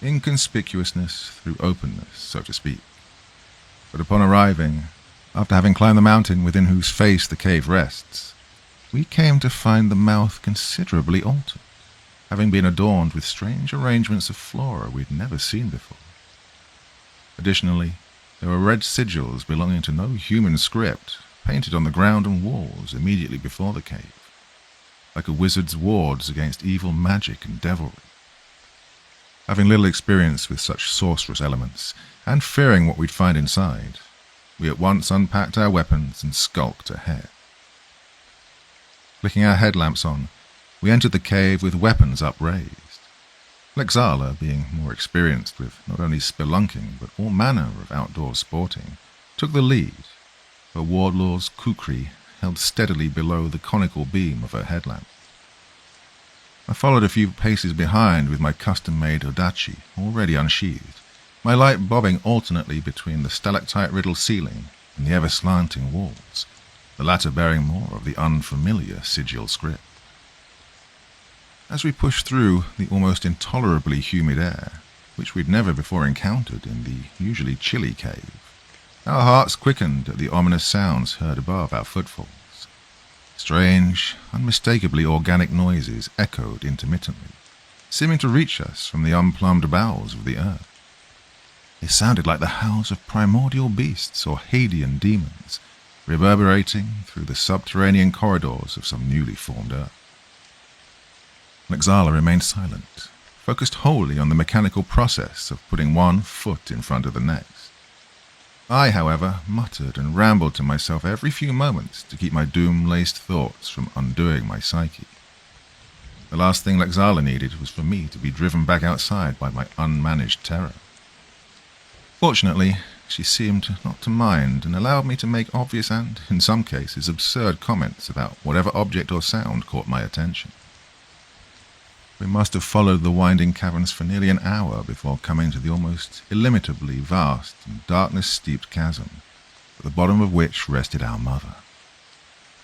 Inconspicuousness through openness, so to speak. But upon arriving, after having climbed the mountain within whose face the cave rests, we came to find the mouth considerably altered, having been adorned with strange arrangements of flora we'd never seen before. Additionally, there were red sigils belonging to no human script painted on the ground and walls immediately before the cave, like a wizard's wards against evil magic and devilry. Having little experience with such sorcerous elements, and fearing what we'd find inside, we at once unpacked our weapons and skulked ahead. Flicking our headlamps on, we entered the cave with weapons upraised. Lexala, being more experienced with not only spelunking but all manner of outdoor sporting, took the lead, her wardlaw's kukri held steadily below the conical beam of her headlamp. I followed a few paces behind with my custom-made odachi already unsheathed, my light bobbing alternately between the stalactite-riddled ceiling and the ever-slanting walls, the latter bearing more of the unfamiliar sigil script. As we pushed through the almost intolerably humid air, which we'd never before encountered in the usually chilly cave, our hearts quickened at the ominous sounds heard above our footfalls. Strange, unmistakably organic noises echoed intermittently, seeming to reach us from the unplumbed bowels of the earth. They sounded like the howls of primordial beasts or Hadean demons, reverberating through the subterranean corridors of some newly formed earth. Lexala remained silent, focused wholly on the mechanical process of putting one foot in front of the next. I, however, muttered and rambled to myself every few moments to keep my doom-laced thoughts from undoing my psyche. The last thing Lexala needed was for me to be driven back outside by my unmanaged terror. Fortunately, she seemed not to mind and allowed me to make obvious and, in some cases, absurd comments about whatever object or sound caught my attention. We must have followed the winding caverns for nearly an hour before coming to the almost illimitably vast and darkness-steeped chasm, at the bottom of which rested our mother.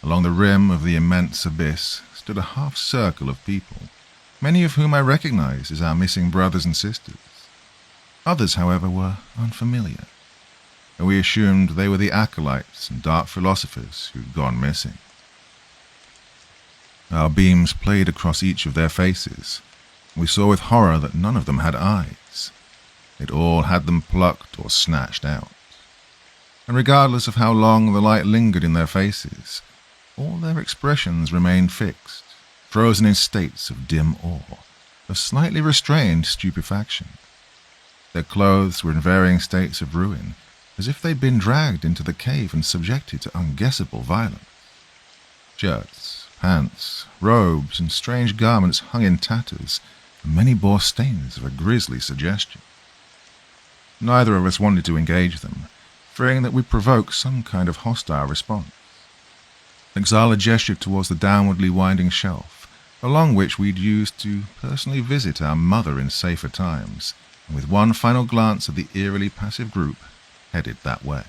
Along the rim of the immense abyss stood a half-circle of people, many of whom I recognized as our missing brothers and sisters. Others, however, were unfamiliar, and we assumed they were the acolytes and dark philosophers who'd gone missing. Our beams played across each of their faces. We saw with horror that none of them had eyes. They'd all had them plucked or snatched out. And regardless of how long the light lingered in their faces, all their expressions remained fixed, frozen in states of dim awe, of slightly restrained stupefaction. Their clothes were in varying states of ruin, as if they'd been dragged into the cave and subjected to unguessable violence. Shirts, pants, robes, and strange garments hung in tatters, and many bore stains of a grisly suggestion. Neither of us wanted to engage them, fearing that we'd provoke some kind of hostile response. Lexala gestured towards the downwardly winding shelf, along which we'd used to personally visit our mother in safer times, and with one final glance at the eerily passive group, headed that way.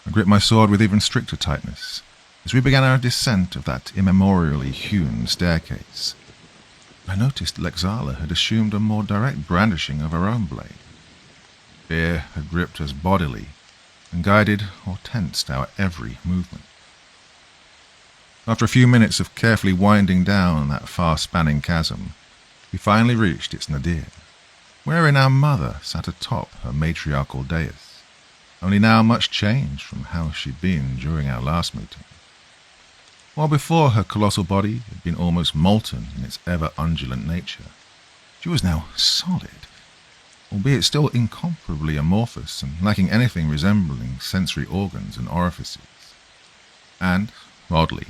I gripped my sword with even stricter tightness as we began our descent of that immemorially hewn staircase. I noticed Lexala had assumed a more direct brandishing of her own blade. Fear had gripped us bodily and guided or tensed our every movement. After a few minutes of carefully winding down that far-spanning chasm, we finally reached its nadir, wherein our mother sat atop her matriarchal dais, only now much changed from how she'd been during our last meeting. While before her colossal body had been almost molten in its ever-undulant nature, she was now solid, albeit still incomparably amorphous and lacking anything resembling sensory organs and orifices. And, oddly,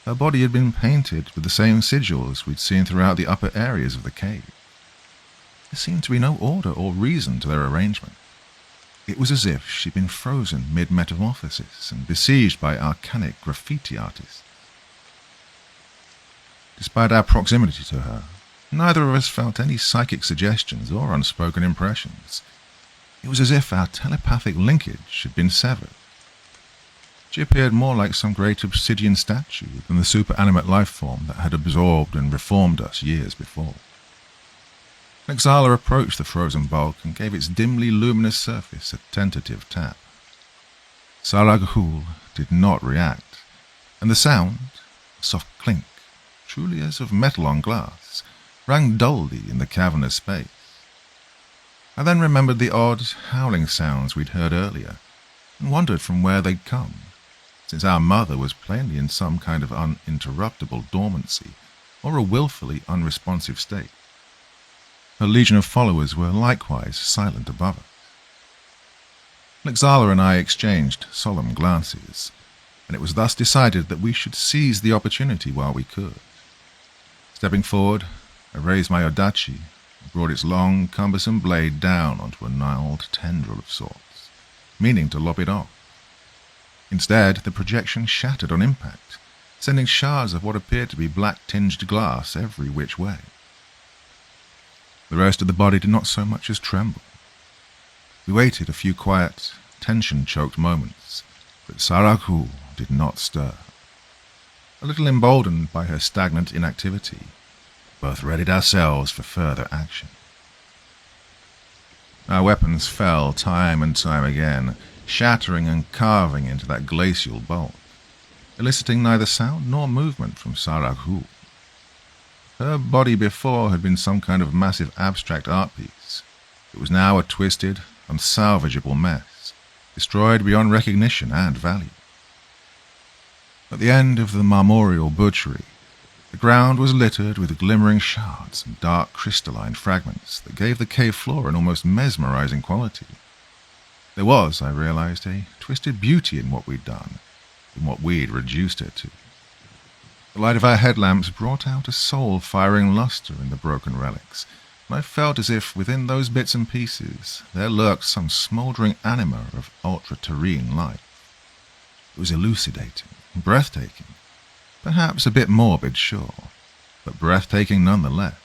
her body had been painted with the same sigils we'd seen throughout the upper areas of the cave. There seemed to be no order or reason to their arrangement. It was as if she'd been frozen mid-metamorphosis and besieged by arcanic graffiti artists. Despite our proximity to her, neither of us felt any psychic suggestions or unspoken impressions. It was as if our telepathic linkage had been severed. She appeared more like some great obsidian statue than the superanimate life form that had absorbed and reformed us years before. Lexala approached the frozen bulk and gave its dimly luminous surface a tentative tap. Saraghul did not react, and the sound, a soft clink, truly as of metal on glass, rang dully in the cavernous space. I then remembered the odd, howling sounds we'd heard earlier, and wondered from where they'd come, since our mother was plainly in some kind of uninterruptible dormancy, or a willfully unresponsive state. Her legion of followers were likewise silent above us. Lexala and I exchanged solemn glances, and it was thus decided that we should seize the opportunity while we could. Stepping forward, I raised my odachi and brought its long, cumbersome blade down onto a gnarled tendril of sorts, meaning to lop it off. Instead, the projection shattered on impact, sending shards of what appeared to be black-tinged glass every which way. The rest of the body did not so much as tremble. We waited a few quiet, tension-choked moments, but Saraku did not stir. A little emboldened by her stagnant inactivity, both readied ourselves for further action. Our weapons fell time and time again, shattering and carving into that glacial bulk, eliciting neither sound nor movement from Saraku. Her body before had been some kind of massive abstract art piece. It was now a twisted, unsalvageable mess, destroyed beyond recognition and value. At the end of the marmoreal butchery, the ground was littered with glimmering shards and dark crystalline fragments that gave the cave floor an almost mesmerizing quality. There was, I realized, a twisted beauty in what we'd done, in what we'd reduced it to. The light of our headlamps brought out a soul-firing luster in the broken relics, and I felt as if within those bits and pieces there lurked some smouldering anima of ultra-terrene life. It was elucidating, breathtaking, perhaps a bit morbid, sure, but breathtaking nonetheless.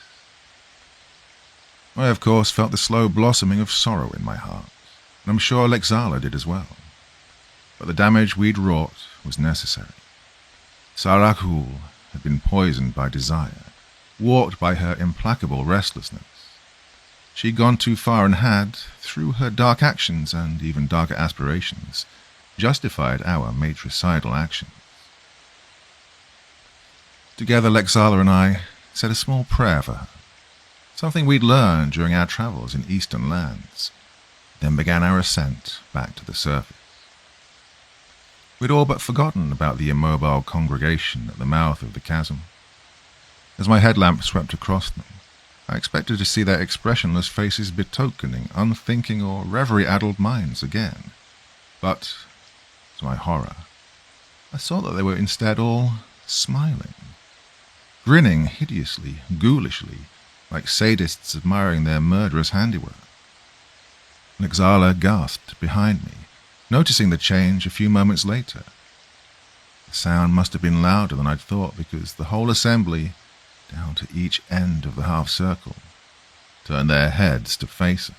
I, of course, felt the slow blossoming of sorrow in my heart, and I'm sure Lexala did as well. But the damage we'd wrought was necessary. Saraku had been poisoned by desire, warped by her implacable restlessness. She'd gone too far and had, through her dark actions and even darker aspirations, justified our matricidal actions. Together, Lexala and I said a small prayer for her, something we'd learned during our travels in eastern lands, then began our ascent back to the surface. We'd all but forgotten about the immobile congregation at the mouth of the chasm. As my headlamp swept across them, I expected to see their expressionless faces betokening unthinking or reverie-addled minds again. But, to my horror, I saw that they were instead all smiling, grinning hideously, ghoulishly, like sadists admiring their murderous handiwork. Lexala gasped behind me, noticing the change a few moments later. The sound must have been louder than I'd thought, because the whole assembly, down to each end of the half-circle, turned their heads to face us.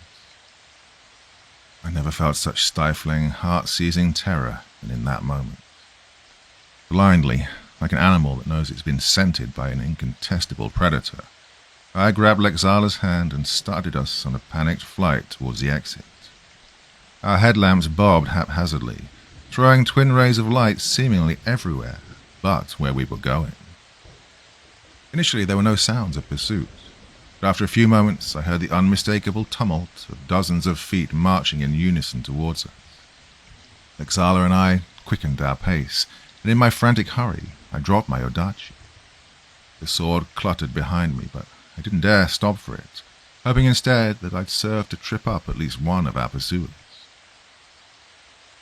I never felt such stifling, heart-seizing terror than in that moment. Blindly, like an animal that knows it's been scented by an incontestable predator, I grabbed Lexala's hand and started us on a panicked flight towards the exit. Our headlamps bobbed haphazardly, throwing twin rays of light seemingly everywhere but where we were going. Initially, there were no sounds of pursuit, but after a few moments I heard the unmistakable tumult of dozens of feet marching in unison towards us. Lexala and I quickened our pace, and in my frantic hurry I dropped my odachi. The sword cluttered behind me, but I didn't dare stop for it, hoping instead that I'd serve to trip up at least one of our pursuers.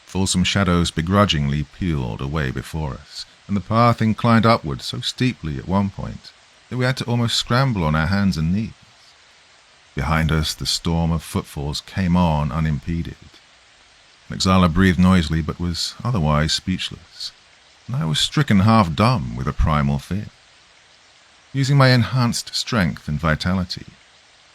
Fulsome shadows begrudgingly peeled away before us, and the path inclined upward so steeply at one point that we had to almost scramble on our hands and knees. Behind us, the storm of footfalls came on unimpeded. Lexala breathed noisily, but was otherwise speechless, and I was stricken half dumb with a primal fear. Using my enhanced strength and vitality,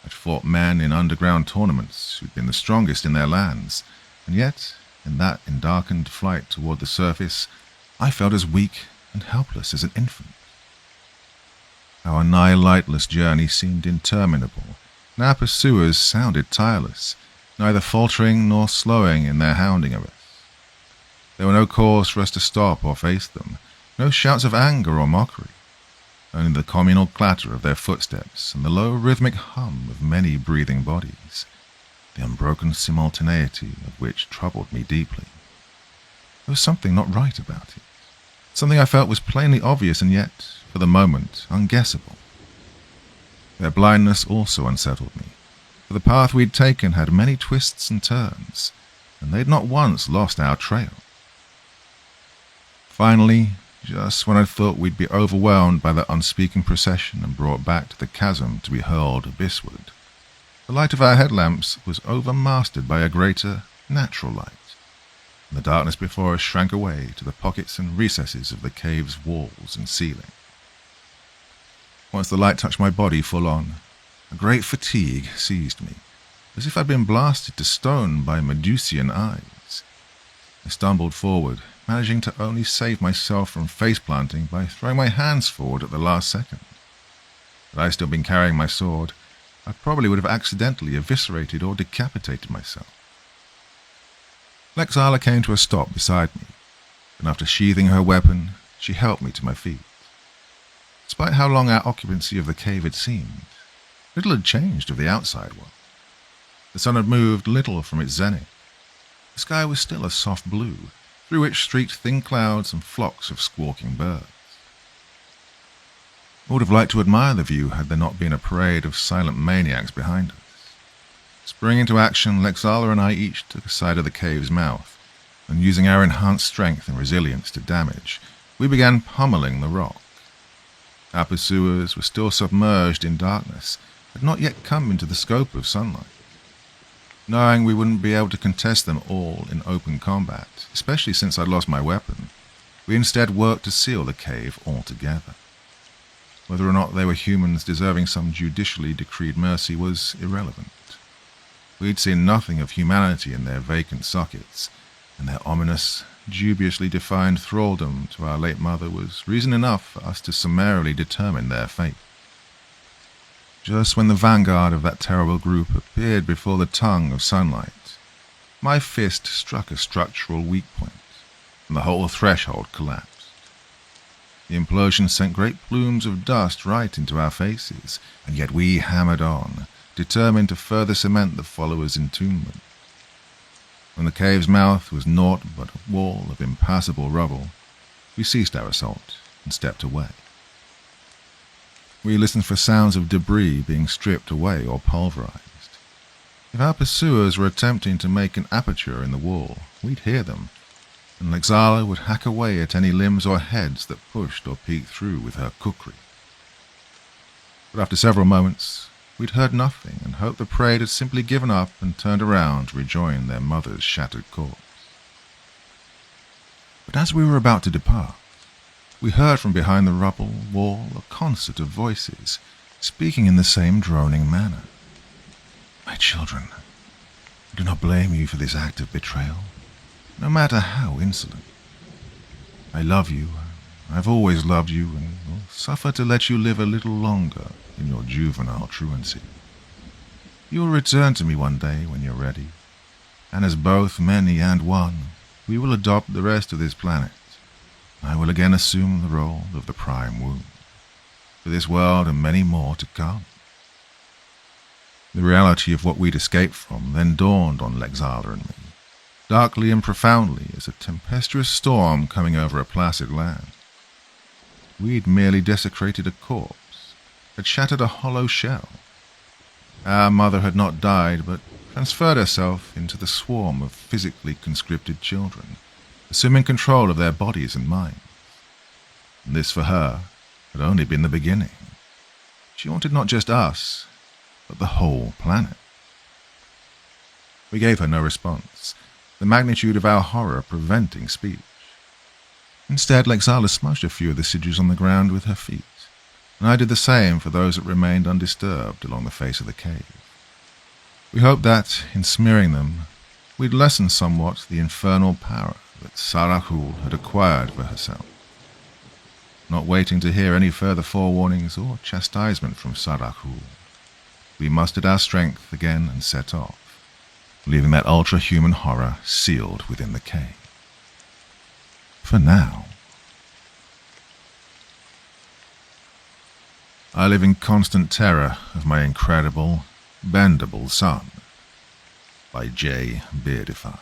I'd fought men in underground tournaments who'd been the strongest in their lands, and yet, in that endarkened flight toward the surface, I felt as weak and helpless as an infant. Our nigh lightless journey seemed interminable, and our pursuers sounded tireless, neither faltering nor slowing in their hounding of us. There were no calls for us to stop or face them, no shouts of anger or mockery, only the communal clatter of their footsteps and the low rhythmic hum of many breathing bodies, the unbroken simultaneity of which troubled me deeply. There was something not right about it, something I felt was plainly obvious and yet, for the moment, unguessable. Their blindness also unsettled me, for the path we'd taken had many twists and turns, and they'd not once lost our trail. Finally, just when I thought we'd be overwhelmed by that unspeaking procession and brought back to the chasm to be hurled abyssward. The light of our headlamps was overmastered by a greater, natural light, and the darkness before us shrank away to the pockets and recesses of the cave's walls and ceiling. Once the light touched my body full on, a great fatigue seized me, as if I'd been blasted to stone by Medusian eyes. I stumbled forward, managing to only save myself from face-planting by throwing my hands forward at the last second. Had I still been carrying my sword, I probably would have accidentally eviscerated or decapitated myself. Lexala came to a stop beside me, and after sheathing her weapon, she helped me to my feet. Despite how long our occupancy of the cave had seemed, little had changed of the outside world. The sun had moved little from its zenith. The sky was still a soft blue, through which streaked thin clouds and flocks of squawking birds. I would have liked to admire the view had there not been a parade of silent maniacs behind us. Springing into action, Lexala and I each took a side of the cave's mouth, and using our enhanced strength and resilience to damage, we began pummeling the rock. Our pursuers were still submerged in darkness, had not yet come into the scope of sunlight. Knowing we wouldn't be able to contest them all in open combat, especially since I'd lost my weapon, we instead worked to seal the cave altogether. Whether or not they were humans deserving some judicially decreed mercy was irrelevant. We'd seen nothing of humanity in their vacant sockets, and their ominous, dubiously defined thraldom to our late mother was reason enough for us to summarily determine their fate. Just when the vanguard of that terrible group appeared before the tongue of sunlight, my fist struck a structural weak point, and the whole threshold collapsed. The implosion sent great plumes of dust right into our faces, and yet we hammered on, determined to further cement the followers' entombment. When the cave's mouth was naught but a wall of impassable rubble, we ceased our assault and stepped away. We listened for sounds of debris being stripped away or pulverized. If our pursuers were attempting to make an aperture in the wall, we'd hear them, and Lexala would hack away at any limbs or heads that pushed or peeked through with her kukri. But after several moments, we'd heard nothing and hoped the prey had simply given up and turned around to rejoin their mother's shattered corpse. But as we were about to depart, we heard from behind the rubble wall a concert of voices, speaking in the same droning manner. "My children, I do not blame you for this act of betrayal, no matter how insolent. I love you, I've always loved you, and will suffer to let you live a little longer in your juvenile truancy. You will return to me one day when you're ready, and as both many and one, we will adopt the rest of this planet. I will again assume the role of the prime womb, for this world and many more to come." The reality of what we'd escaped from then dawned on Lexala and me, darkly and profoundly as a tempestuous storm coming over a placid land. We'd merely desecrated a corpse, had shattered a hollow shell. Our mother had not died, but transferred herself into the swarm of physically conscripted children, assuming control of their bodies and minds. And this, for her, had only been the beginning. She wanted not just us, but the whole planet. We gave her no response, the magnitude of our horror preventing speech. Instead, Lexala smudged a few of the sigils on the ground with her feet, and I did the same for those that remained undisturbed along the face of the cave. We hoped that, in smearing them, we'd lessen somewhat the infernal power that Sarahul had acquired for herself. Not waiting to hear any further forewarnings or chastisement from Sarahul, we mustered our strength again and set off, leaving that ultra-human horror sealed within the cave. For now. I live in constant terror of my incredible, bendable son. By J. Beardify.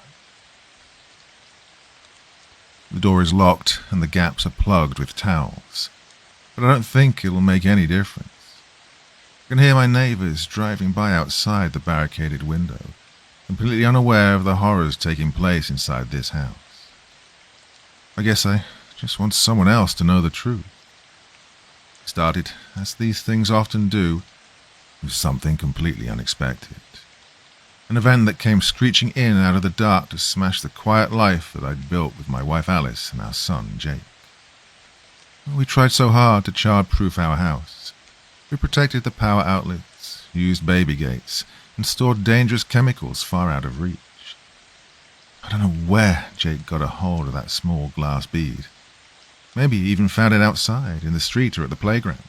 The door is locked and the gaps are plugged with towels, but I don't think it'll make any difference. I can hear my neighbors driving by outside the barricaded window, completely unaware of the horrors taking place inside this house. I guess I just wants someone else to know the truth. It started, as these things often do, with something completely unexpected. An event that came screeching in out of the dark to smash the quiet life that I'd built with my wife Alice and our son Jake. We tried so hard to child-proof our house. We protected the power outlets, used baby gates, and stored dangerous chemicals far out of reach. I don't know where Jake got a hold of that small glass bead. Maybe he even found it outside, in the street or at the playground.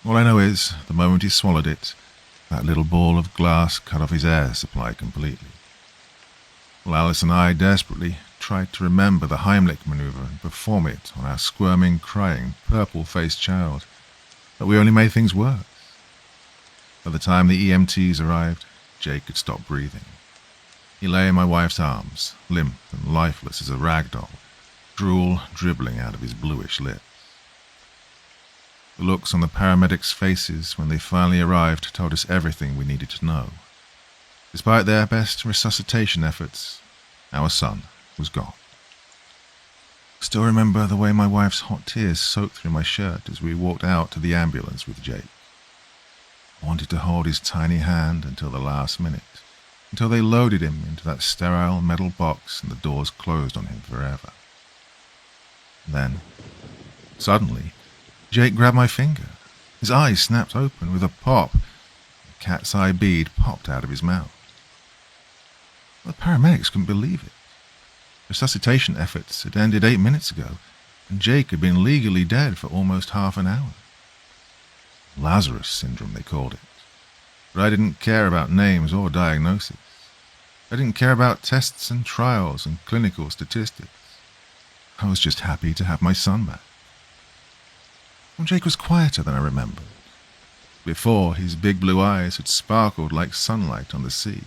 All I know is, the moment he swallowed it, that little ball of glass cut off his air supply completely. Well, Alice and I desperately tried to remember the Heimlich maneuver and perform it on our squirming, crying, purple-faced child, but we only made things worse. By the time the EMTs arrived, Jake had stopped breathing. He lay in my wife's arms, limp and lifeless as a rag doll, drool dribbling out of his bluish lips. The looks on the paramedics' faces when they finally arrived told us everything we needed to know. Despite their best resuscitation efforts, our son was gone. I still remember the way my wife's hot tears soaked through my shirt as we walked out to the ambulance with Jake. I wanted to hold his tiny hand until the last minute, until they loaded him into that sterile metal box and the doors closed on him forever. And then, suddenly, Jake grabbed my finger. His eyes snapped open with a pop. A cat's eye bead popped out of his mouth. The paramedics couldn't believe it. Resuscitation efforts had ended 8 minutes ago, and Jake had been legally dead for almost half an hour. Lazarus syndrome, they called it. But I didn't care about names or diagnoses. I didn't care about tests and trials and clinical statistics. I was just happy to have my son back. Well, Jake was quieter than I remembered. Before, his big blue eyes had sparkled like sunlight on the sea.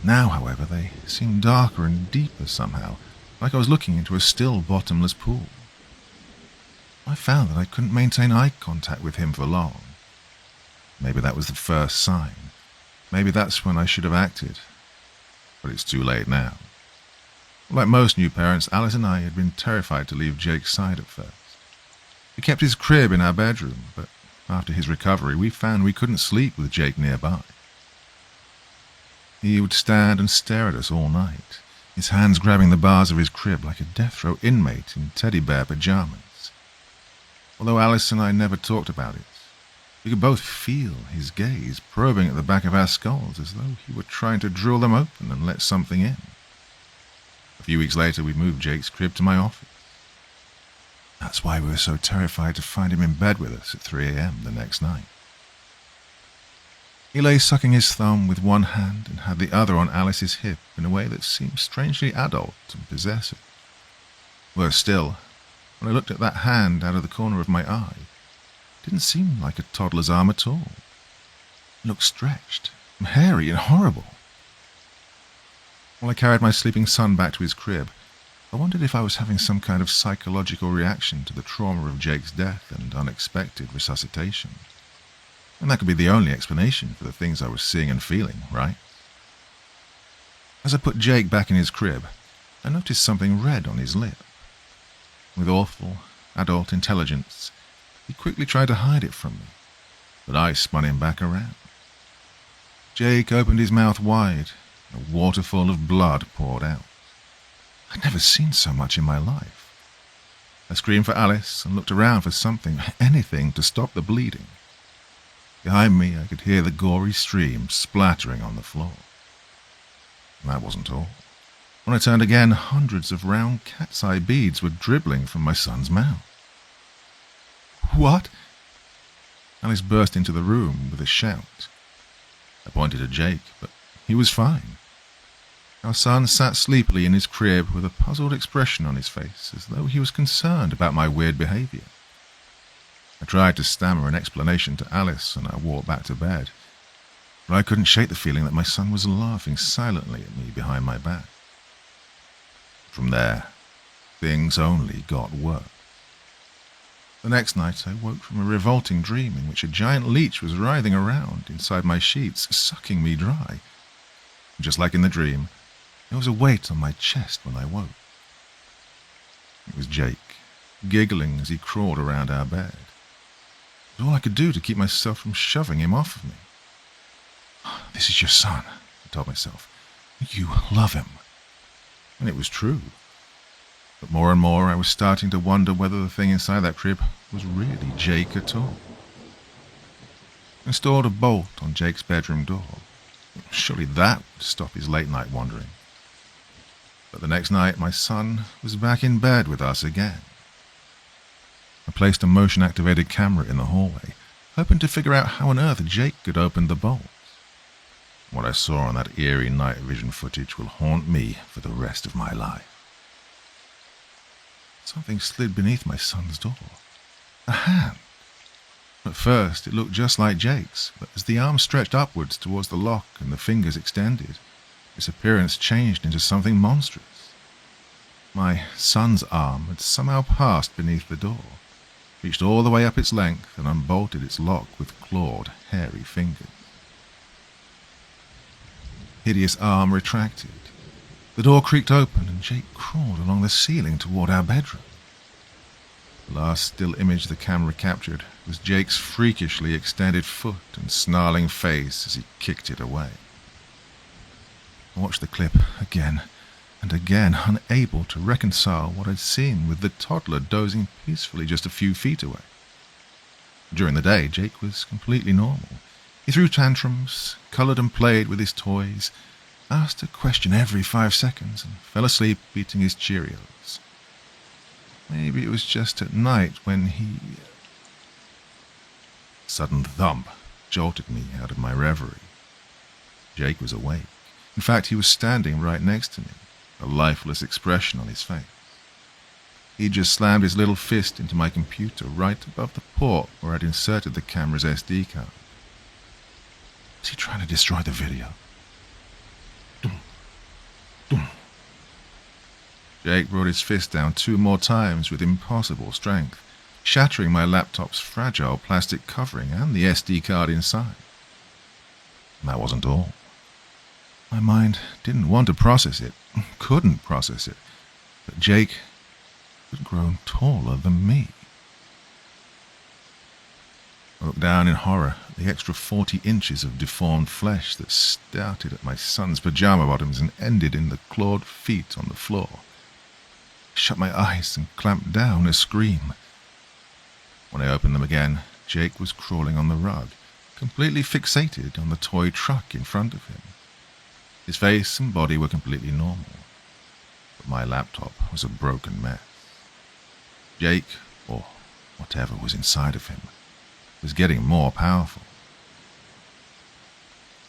Now, however, they seemed darker and deeper somehow, like I was looking into a still, bottomless pool. I found that I couldn't maintain eye contact with him for long. Maybe that was the first sign. Maybe that's when I should have acted. But it's too late now. Like most new parents, Alice and I had been terrified to leave Jake's side at first. We kept his crib in our bedroom, but after his recovery, we found we couldn't sleep with Jake nearby. He would stand and stare at us all night, his hands grabbing the bars of his crib like a death row inmate in teddy bear pajamas. Although Alice and I never talked about it, we could both feel his gaze probing at the back of our skulls as though he were trying to drill them open and let something in. A few weeks later, we moved Jake's crib to my office. That's why we were so terrified to find him in bed with us at 3 a.m. the next night. He lay sucking his thumb with one hand and had the other on Alice's hip in a way that seemed strangely adult and possessive. Worse still, when I looked at that hand out of the corner of my eye, it didn't seem like a toddler's arm at all. It looked stretched, and hairy and horrible. While I carried my sleeping son back to his crib, I wondered if I was having some kind of psychological reaction to the trauma of Jake's death and unexpected resuscitation. And that could be the only explanation for the things I was seeing and feeling, right? As I put Jake back in his crib, I noticed something red on his lip. With awful, adult intelligence, he quickly tried to hide it from me, but I spun him back around. Jake opened his mouth wide, and a waterfall of blood poured out. I'd never seen so much in my life. I screamed for Alice and looked around for something, anything, to stop the bleeding. Behind me, I could hear the gory stream splattering on the floor. And that wasn't all. When I turned again, hundreds of round cat's eye beads were dribbling from my son's mouth. What? Alice burst into the room with a shout. I pointed at Jake, but he was fine. Our son sat sleepily in his crib with a puzzled expression on his face, as though he was concerned about my weird behavior. I tried to stammer an explanation to Alice and I walked back to bed, but I couldn't shake the feeling that my son was laughing silently at me behind my back. From there, things only got worse. The next night, I woke from a revolting dream in which a giant leech was writhing around inside my sheets, sucking me dry. Just like in the dream, there was a weight on my chest when I woke. It was Jake, giggling as he crawled around our bed. It was all I could do to keep myself from shoving him off of me. "This is your son," I told myself. "You love him." And it was true. But more and more I was starting to wonder whether the thing inside that crib was really Jake at all. I installed a bolt on Jake's bedroom door. Surely that would stop his late-night wandering. But the next night my son was back in bed with us again. I placed a motion-activated camera in the hallway, hoping to figure out how on earth Jake could open the bolts. What I saw on that eerie night vision footage will haunt me for the rest of my life. Something slid beneath my son's door. A hand. At first it looked just like Jake's, but as the arm stretched upwards towards the lock and the fingers extended, its appearance changed into something monstrous. My son's arm had somehow passed beneath the door, reached all the way up its length and unbolted its lock with clawed, hairy fingers. Hideous arm retracted. The door creaked open and Jake crawled along the ceiling toward our bedroom. The last still image the camera captured was Jake's freakishly extended foot and snarling face as he kicked it away. I watched the clip again and again, unable to reconcile what I'd seen with the toddler dozing peacefully just a few feet away. During the day, Jake was completely normal. He threw tantrums, colored and played with his toys, asked a question every 5 seconds, and fell asleep eating his Cheerios. Maybe it was just at night when he... A sudden thump jolted me out of my reverie. Jake was awake. In fact, he was standing right next to me, a lifeless expression on his face. He just slammed his little fist into my computer right above the port where I'd inserted the camera's SD card. Was he trying to destroy the video? Dum, dum. Jake brought his fist down 2 more times with impossible strength, shattering my laptop's fragile plastic covering and the SD card inside. And that wasn't all. My mind didn't want to process it, couldn't process it, but Jake had grown taller than me. I looked down in horror at the extra 40 inches of deformed flesh that started at my son's pajama bottoms and ended in the clawed feet on the floor. I shut my eyes and clamped down a scream. When I opened them again, Jake was crawling on the rug, completely fixated on the toy truck in front of him. His face and body were completely normal, but my laptop was a broken mess. Jake, or whatever was inside of him, was getting more powerful.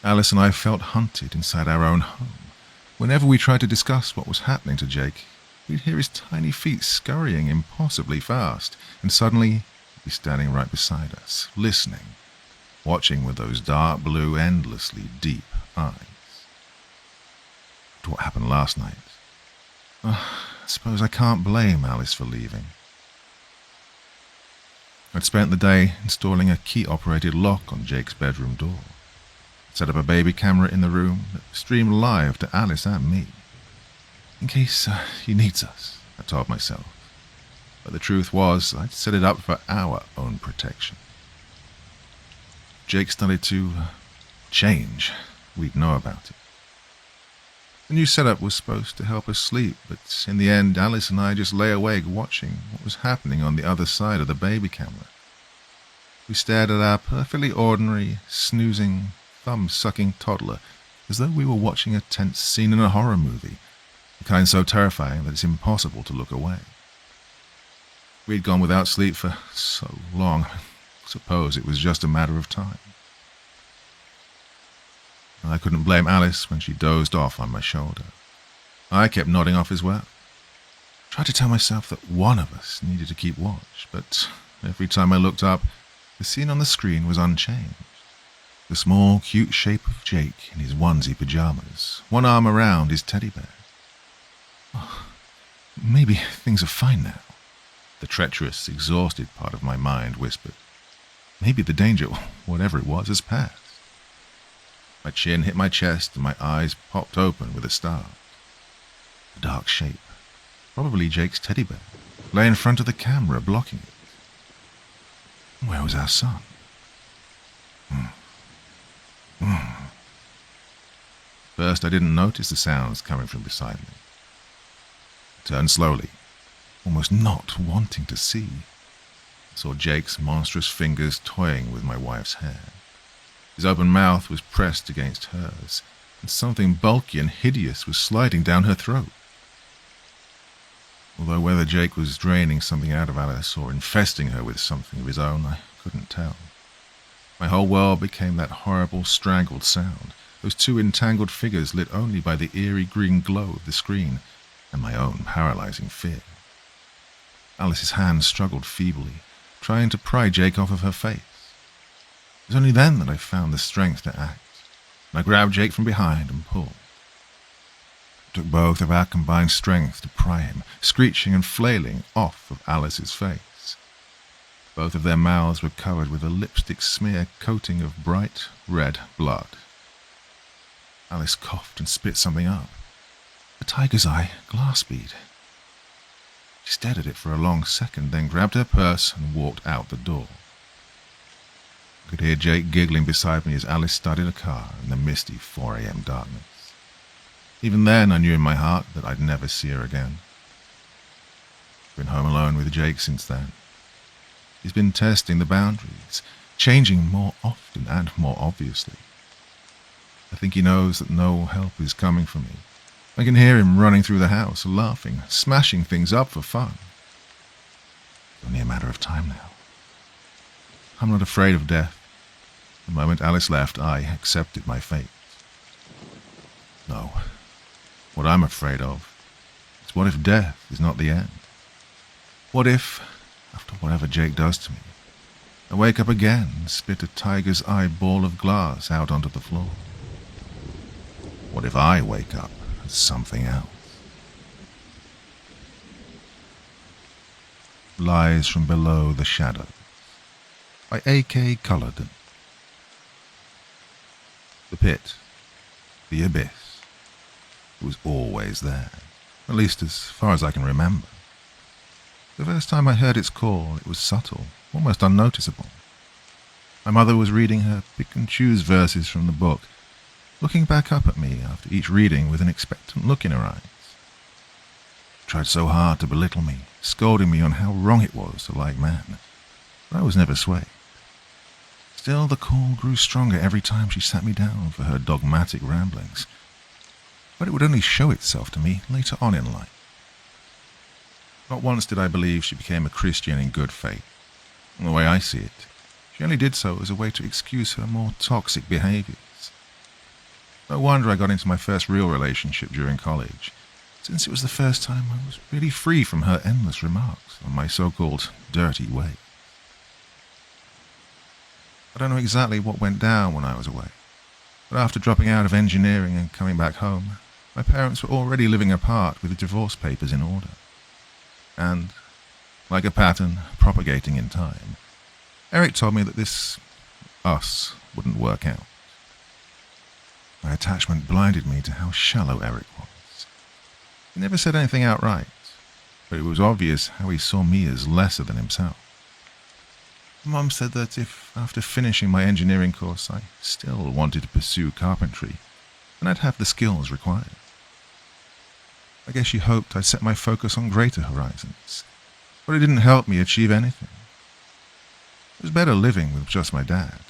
Alice and I felt hunted inside our own home. Whenever we tried to discuss what was happening to Jake, we'd hear his tiny feet scurrying impossibly fast, and suddenly he'd be standing right beside us, listening, watching with those dark blue, endlessly deep eyes. What happened last night? I suppose I can't blame Alice for leaving. I'd spent the day installing a key-operated lock on Jake's bedroom door, set up a baby camera in the room that streamed live to Alice and me. In case he needs us, I told myself. But the truth was, I'd set it up for our own protection. Jake started to change. We'd know about it. The new setup was supposed to help us sleep, but in the end, Alice and I just lay awake watching what was happening on the other side of the baby camera. We stared at our perfectly ordinary, snoozing, thumb-sucking toddler as though we were watching a tense scene in a horror movie, the kind so terrifying that it's impossible to look away. We'd gone without sleep for so long, I suppose it was just a matter of time. I couldn't blame Alice when she dozed off on my shoulder. I kept nodding off as well. I tried to tell myself that one of us needed to keep watch, but every time I looked up, the scene on the screen was unchanged. The small, cute shape of Jake in his onesie pajamas, one arm around his teddy bear. Oh, maybe things are fine now, the treacherous, exhausted part of my mind whispered. Maybe the danger, whatever it was, has passed. My chin hit my chest and my eyes popped open with a start. A dark shape, probably Jake's teddy bear, lay in front of the camera, blocking it. Where was our son? First, I didn't notice the sounds coming from beside me. I turned slowly, almost not wanting to see. I saw Jake's monstrous fingers toying with my wife's hair. His open mouth was pressed against hers, and something bulky and hideous was sliding down her throat. Although whether Jake was draining something out of Alice or infesting her with something of his own, I couldn't tell. My whole world became that horrible, strangled sound, those two entangled figures lit only by the eerie green glow of the screen and my own paralyzing fear. Alice's hand struggled feebly, trying to pry Jake off of her face. It was only then that I found the strength to act, and I grabbed Jake from behind and pulled. It took both of our combined strength to pry him, screeching and flailing, off of Alice's face. Both of their mouths were covered with a lipstick smear coating of bright red blood. Alice coughed and spit something up. A tiger's eye glass bead. She stared at it for a long second, then grabbed her purse and walked out the door. I could hear Jake giggling beside me as Alice started a car in the misty 4 a.m. darkness. Even then, I knew in my heart that I'd never see her again. I've been home alone with Jake since then. He's been testing the boundaries, changing more often and more obviously. I think he knows that no help is coming from me. I can hear him running through the house, laughing, smashing things up for fun. It's only a matter of time now. I'm not afraid of death. The moment Alice left, I accepted my fate. No. What I'm afraid of is what if death is not the end? What if, after whatever Jake does to me, I wake up again and spit a tiger's eye ball of glass out onto the floor? What if I wake up as something else? Lies from Below the Shadows by A.K. Culloden. The pit, the abyss, it was always there, at least as far as I can remember. The first time I heard its call, it was subtle, almost unnoticeable. My mother was reading her pick-and-choose verses from the book, looking back up at me after each reading with an expectant look in her eyes. She tried so hard to belittle me, scolding me on how wrong it was to like man, but I was never swayed. Still, the call grew stronger every time she sat me down for her dogmatic ramblings, but it would only show itself to me later on in life. Not once did I believe she became a Christian in good faith. The way I see it, she only did so as a way to excuse her more toxic behaviors. No wonder I got into my first real relationship during college, since it was the first time I was really free from her endless remarks on my so-called dirty way. I don't know exactly what went down when I was away, but after dropping out of engineering and coming back home, my parents were already living apart with the divorce papers in order. And, like a pattern propagating in time, Eric told me that this us wouldn't work out. My attachment blinded me to how shallow Eric was. He never said anything outright, but it was obvious how he saw me as lesser than himself. Mum said that if, after finishing my engineering course, I still wanted to pursue carpentry, then I'd have the skills required. I guess she hoped I'd set my focus on greater horizons, but it didn't help me achieve anything. It was better living with just my dad.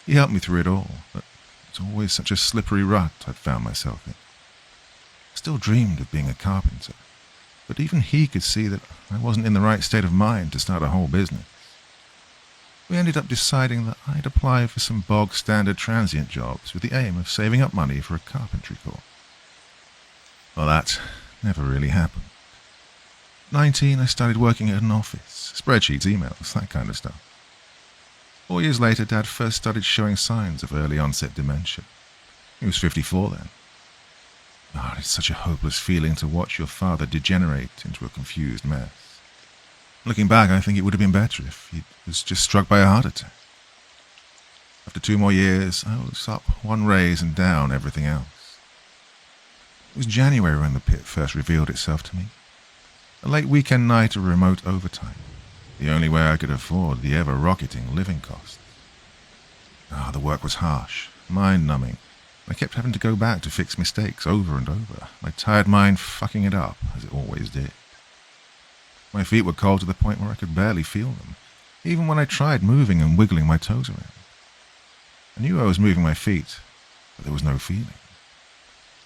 He helped me through it all, but it's always such a slippery rut I'd found myself in. I still dreamed of being a carpenter, but even he could see that I wasn't in the right state of mind to start a whole business. We ended up deciding that I'd apply for some bog-standard transient jobs with the aim of saving up money for a carpentry course. Well, that never really happened. At 19, I started working at an office, spreadsheets, emails, that kind of stuff. 4 years later, Dad first started showing signs of early onset dementia. He was 54 then. Oh, it's such a hopeless feeling to watch your father degenerate into a confused mess. Looking back, I think it would have been better if he was just struck by a heart attack. After 2 more years, I was up one raise and down everything else. It was January when the pit first revealed itself to me. A late weekend night or remote overtime, the only way I could afford the ever-rocketing living costs. The work was harsh, mind-numbing. I kept having to go back to fix mistakes over and over, my tired mind fucking it up, as it always did. My feet were cold to the point where I could barely feel them, even when I tried moving and wiggling my toes around. I knew I was moving my feet, but there was no feeling.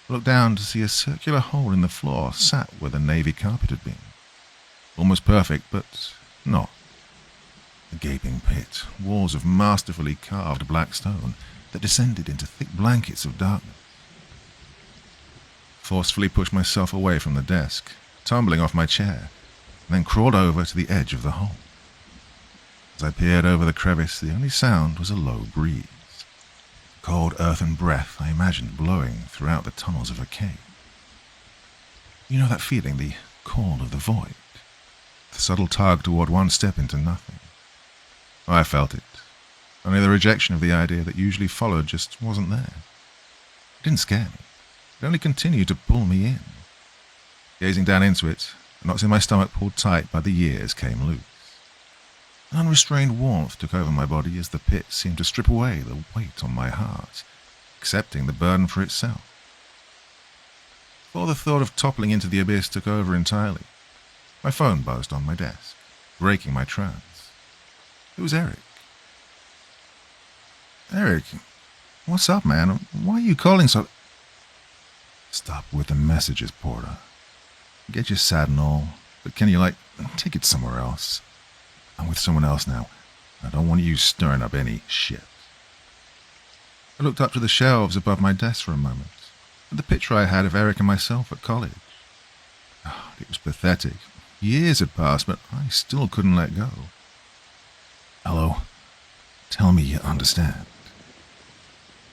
I looked down to see a circular hole in the floor sat where the navy carpet had been. Almost perfect, but not. A gaping pit, walls of masterfully carved black stone that descended into thick blankets of darkness. Forcefully pushed myself away from the desk, tumbling off my chair, and then crawled over to the edge of the hole. As I peered over the crevice, the only sound was a low breeze. Cold earthen breath I imagined blowing throughout the tunnels of a cave. You know that feeling, the call of the void? The subtle tug toward one step into nothing. I felt it. Only the rejection of the idea that usually followed just wasn't there. It didn't scare me. It only continued to pull me in. Gazing down into it, the knots in my stomach pulled tight by the years came loose. An unrestrained warmth took over my body as the pit seemed to strip away the weight on my heart, accepting the burden for itself. Before the thought of toppling into the abyss took over entirely, my phone buzzed on my desk, breaking my trance. It was Eric. Eric, what's up, man? Why are you calling so... Stop with the messages, Porter. I get you sad and all, but can you, take it somewhere else? I'm with someone else now. I don't want you stirring up any shit. I looked up to the shelves above my desk for a moment, at the picture I had of Eric and myself at college. It was pathetic. Years had passed, but I still couldn't let go. Hello? Tell me you understand.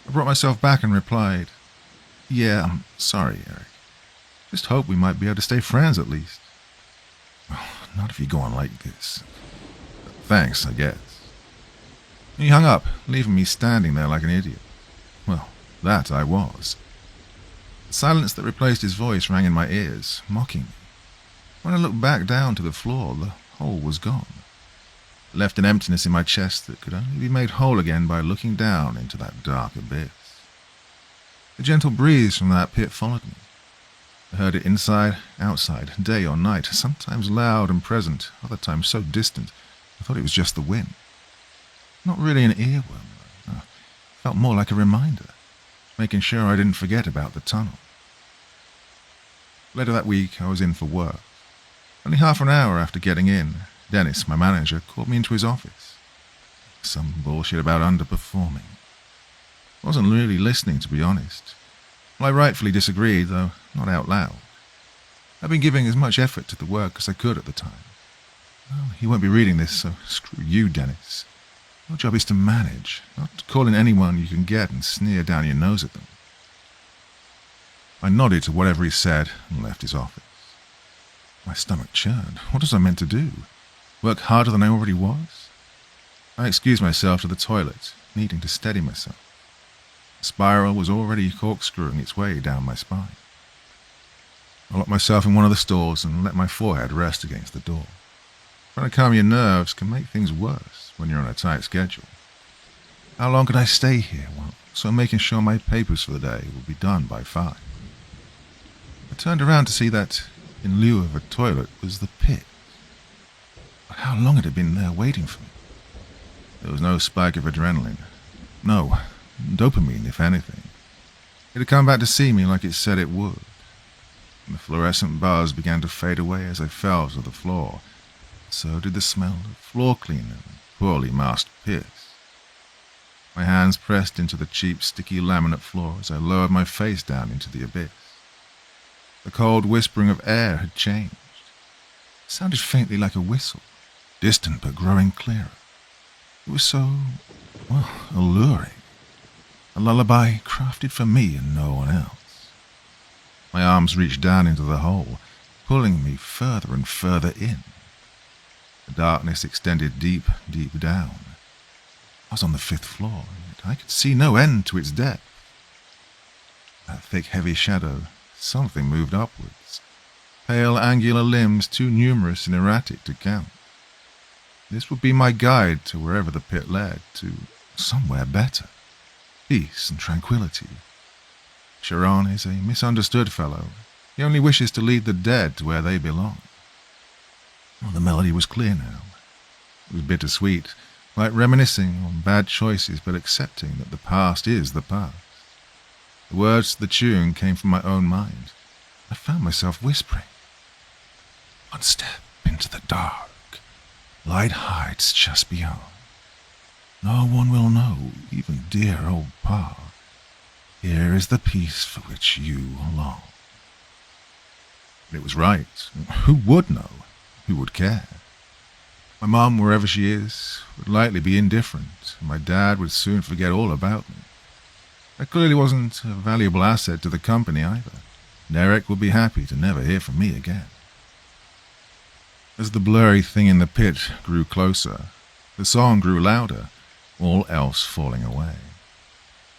I brought myself back and replied, Yeah, I'm sorry, Eric. Just hope we might be able to stay friends at least. Well, not if you go on like this. But thanks, I guess. He hung up, leaving me standing there like an idiot. Well, that I was. The silence that replaced his voice rang in my ears, mocking me. When I looked back down to the floor, the hole was gone. It left an emptiness in my chest that could only be made whole again by looking down into that dark abyss. The gentle breeze from that pit followed me. I heard it inside, outside, day or night, sometimes loud and present, other times so distant I thought it was just the wind. Not really an earworm, though. No, it felt more like a reminder, making sure I didn't forget about the tunnel. Later that week, I was in for work. Only half an hour after getting in, Dennis, my manager, called me into his office. Some bullshit about underperforming. I wasn't really listening, to be honest. Well, I rightfully disagreed, though not out loud. I'd been giving as much effort to the work as I could at the time. Well, he won't be reading this, so screw you, Dennis. Your job is to manage, not to call in anyone you can get and sneer down your nose at them. I nodded to whatever he said and left his office. My stomach churned. What was I meant to do? Work harder than I already was? I excused myself to the toilet, needing to steady myself. The spiral was already corkscrewing its way down my spine. I locked myself in one of the stalls and let my forehead rest against the door. Trying to calm your nerves can make things worse when you're on a tight schedule. How long could I stay here? Well, so making sure my papers for the day would be done by 5. I turned around to see that, in lieu of a toilet, was the pit. But how long had it been there waiting for me? There was no spike of adrenaline. No, dopamine, if anything. It had come back to see me like it said it would. And the fluorescent buzz began to fade away as I fell to the floor. So did the smell of floor cleaner and poorly masked piss. My hands pressed into the cheap, sticky laminate floor as I lowered my face down into the abyss. The cold whispering of air had changed. It sounded faintly like a whistle, distant but growing clearer. It was so, alluring. A lullaby crafted for me and no one else. My arms reached down into the hole, pulling me further and further in. The darkness extended deep, deep down. I was on the 5th floor, and I could see no end to its depth. That thick, heavy shadow, something moved upwards, pale angular limbs too numerous and erratic to count. This would be my guide to wherever the pit led, to somewhere better. Peace and tranquility. Charon is a misunderstood fellow. He only wishes to lead the dead to where they belong. Well, the melody was clear now. It was bittersweet, like reminiscing on bad choices but accepting that the past is the past. The words to the tune came from my own mind. I found myself whispering. One step into the dark. Light hides just beyond. No one will know, even dear old Pa. Here is the peace for which you long. It was right. Who would know? Who would care? My mum, wherever she is, would likely be indifferent, and my dad would soon forget all about me. I clearly wasn't a valuable asset to the company either. And Eric would be happy to never hear from me again. As the blurry thing in the pit grew closer, the song grew louder, all else falling away.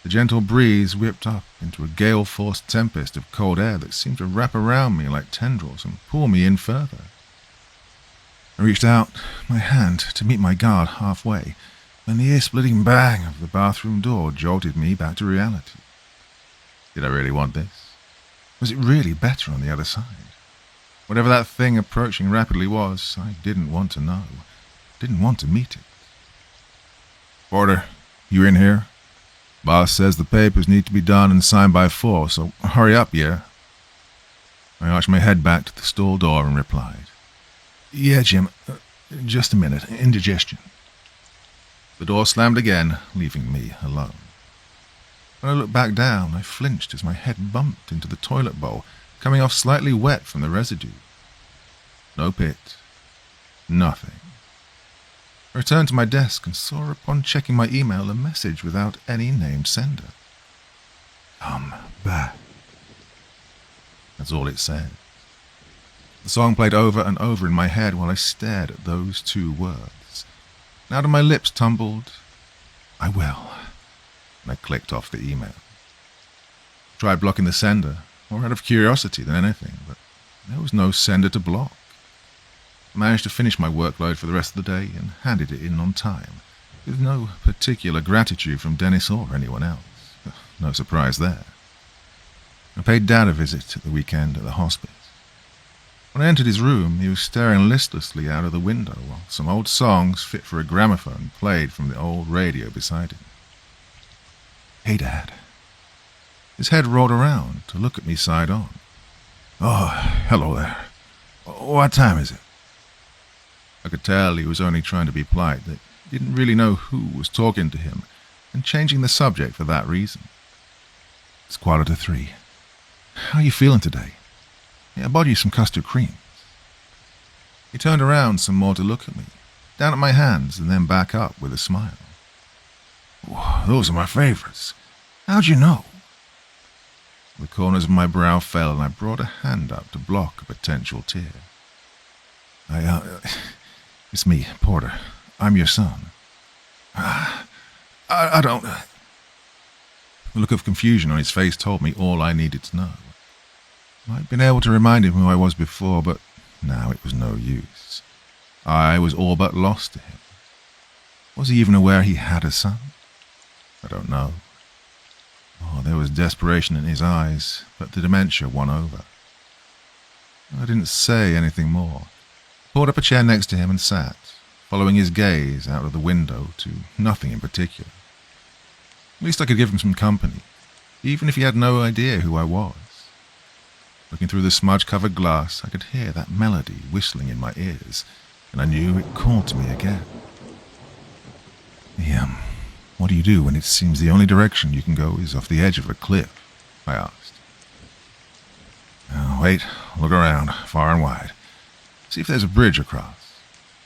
The gentle breeze whipped up into a gale-forced tempest of cold air that seemed to wrap around me like tendrils and pull me in further. I reached out my hand to meet my guard halfway, when the ear-splitting bang of the bathroom door jolted me back to reality. Did I really want this? Was it really better on the other side? Whatever that thing approaching rapidly was, I didn't want to know. Didn't want to meet it. Porter, you in here? Boss says the papers need to be done and signed by 4, so hurry up, yeah? I arched my head back to the stall door and replied. Yeah, Jim. Just a minute. Indigestion. The door slammed again, leaving me alone. When I looked back down, I flinched as my head bumped into the toilet bowl, coming off slightly wet from the residue. No pit. Nothing. I returned to my desk and saw upon checking my email a message without any named sender. Come back. That's all it said. The song played over and over in my head while I stared at those 2 words. And out of my lips tumbled, I will. And I clicked off the email. I tried blocking the sender, more out of curiosity than anything, but there was no sender to block. I managed to finish my workload for the rest of the day and handed it in on time, with no particular gratitude from Dennis or anyone else. No surprise there. I paid Dad a visit at the weekend at the hospice. When I entered his room, he was staring listlessly out of the window while some old songs fit for a gramophone played from the old radio beside him. Hey, Dad. His head rolled around to look at me side on. Oh, hello there. What time is it? I could tell he was only trying to be polite, that he didn't really know who was talking to him, and changing the subject for that reason. It's 2:45. How are you feeling today? Yeah, I bought you some custard creams. He turned around some more to look at me, down at my hands and then back up with a smile. Oh, those are my favorites. How'd you know? The corners of my brow fell and I brought a hand up to block a potential tear. It's me, Porter. I'm your son. I don't... The look of confusion on his face told me all I needed to know. I'd been able to remind him who I was before, but now it was no use. I was all but lost to him. Was he even aware he had a son? I don't know. Oh, there was desperation in his eyes, but the dementia won over. I didn't say anything more. Pulled up a chair next to him and sat, following his gaze out of the window to nothing in particular. At least I could give him some company, even if he had no idea who I was. Looking through the smudge-covered glass, I could hear that melody whistling in my ears, and I knew it called to me again. What do you do when it seems the only direction you can go is off the edge of a cliff? I asked. Oh, wait, look around, far and wide. See if there's a bridge across.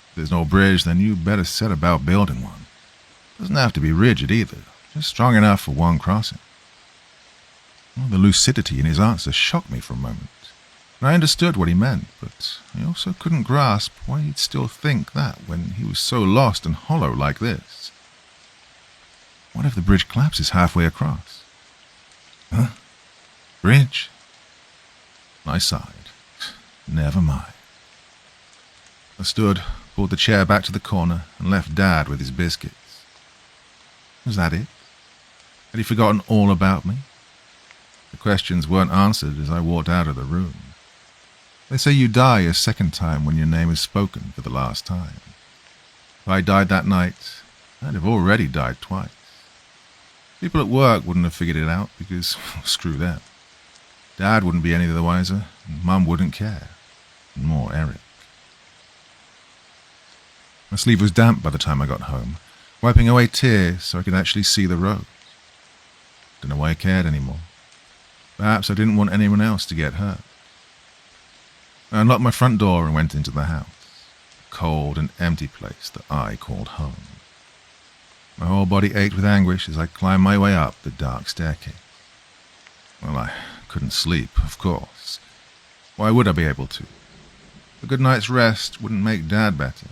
If there's no bridge, then you better set about building one. Doesn't have to be rigid either, just strong enough for one crossing. Well, the lucidity in his answer shocked me for a moment, and I understood what he meant, but I also couldn't grasp why he'd still think that when he was so lost and hollow like this. What if the bridge collapses halfway across? Huh? Bridge? I sighed. Never mind. I stood, pulled the chair back to the corner, and left Dad with his biscuits. Was that it? Had he forgotten all about me? The questions weren't answered as I walked out of the room. They say you die a second time when your name is spoken for the last time. If I died that night, I'd have already died twice. People at work wouldn't have figured it out because, screw them. Dad wouldn't be any the wiser, and Mum wouldn't care. And more Eric. My sleeve was damp by the time I got home, wiping away tears so I could actually see the road. Don't know why I cared anymore. Perhaps I didn't want anyone else to get hurt. I unlocked my front door and went into the house, a cold and empty place that I called home. My whole body ached with anguish as I climbed my way up the dark staircase. Well, I couldn't sleep, of course. Why would I be able to? A good night's rest wouldn't make Dad better,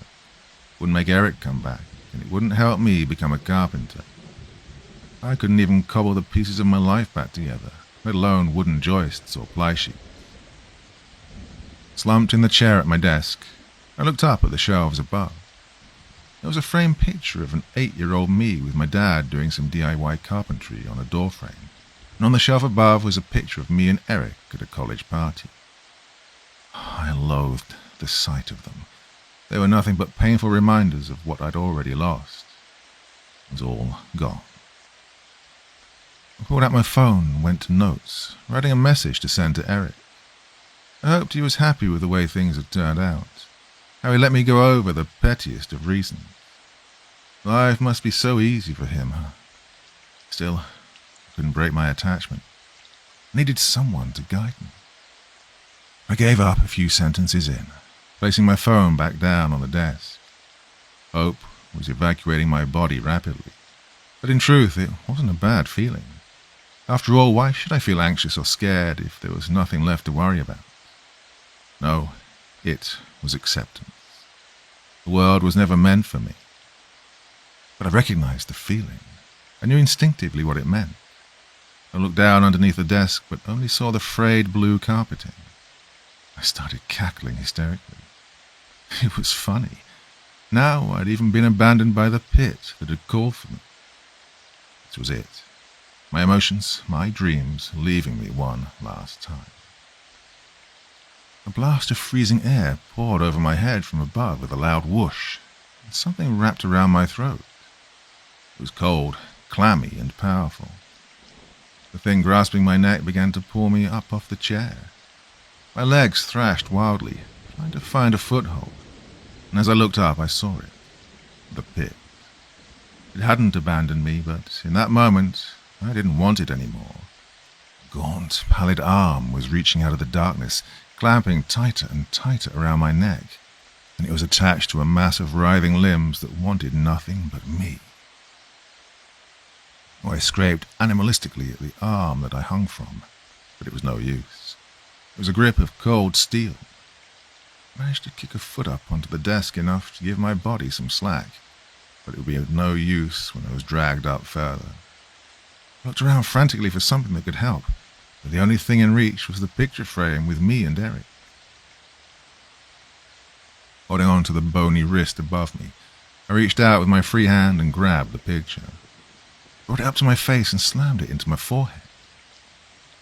wouldn't make Eric come back, and it wouldn't help me become a carpenter. I couldn't even cobble the pieces of my life back together, let alone wooden joists or ply sheets. Slumped in the chair at my desk, I looked up at the shelves above. There was a framed picture of an 8-year-old me with my dad doing some DIY carpentry on a doorframe, and on the shelf above was a picture of me and Eric at a college party. I loathed the sight of them. They were nothing but painful reminders of what I'd already lost. It was all gone. I pulled out my phone and went to notes, writing a message to send to Eric. I hoped he was happy with the way things had turned out, how he let me go over the pettiest of reasons. Life must be so easy for him, huh? Still, I couldn't break my attachment. I needed someone to guide me. I gave up a few sentences in, placing my phone back down on the desk. Hope was evacuating my body rapidly, but in truth it wasn't a bad feeling. After all, why should I feel anxious or scared if there was nothing left to worry about? No, it was acceptance. The world was never meant for me. But I recognized the feeling. I knew instinctively what it meant. I looked down underneath the desk, but only saw the frayed blue carpeting. I started cackling hysterically. It was funny. Now I'd even been abandoned by the pit that had called for me. This was it. My emotions, my dreams, leaving me one last time. A blast of freezing air poured over my head from above with a loud whoosh, and something wrapped around my throat. It was cold, clammy, and powerful. The thing grasping my neck began to pull me up off the chair. My legs thrashed wildly, trying to find a foothold, and as I looked up, I saw it. The pit. It hadn't abandoned me, but in that moment, I didn't want it anymore. A gaunt, pallid arm was reaching out of the darkness, clamping tighter and tighter around my neck, and it was attached to a mass of writhing limbs that wanted nothing but me. I scraped animalistically at the arm that I hung from, but it was no use. It was a grip of cold steel. I managed to kick a foot up onto the desk enough to give my body some slack, but it would be of no use when I was dragged up further. I looked around frantically for something that could help, but the only thing in reach was the picture frame with me and Eric. Holding on to the bony wrist above me, I reached out with my free hand and grabbed the picture. Brought it up to my face and slammed it into my forehead.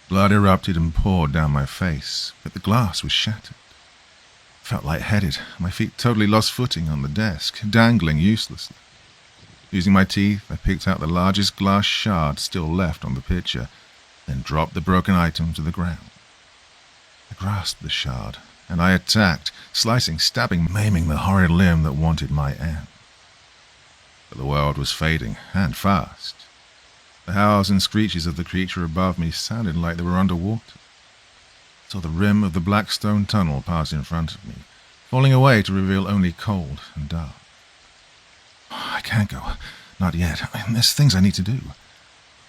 Blood erupted and poured down my face, but the glass was shattered. I felt lightheaded, my feet totally lost footing on the desk, dangling uselessly. Using my teeth, I picked out the largest glass shard still left on the picture, then dropped the broken item to the ground. I grasped the shard, and I attacked, slicing, stabbing, maiming the horrid limb that wanted my end. But the world was fading, and fast. The howls and screeches of the creature above me sounded like they were underwater. I saw the rim of the black stone tunnel pass in front of me, falling away to reveal only cold and dark. I can't go. Not yet. There's things I need to do.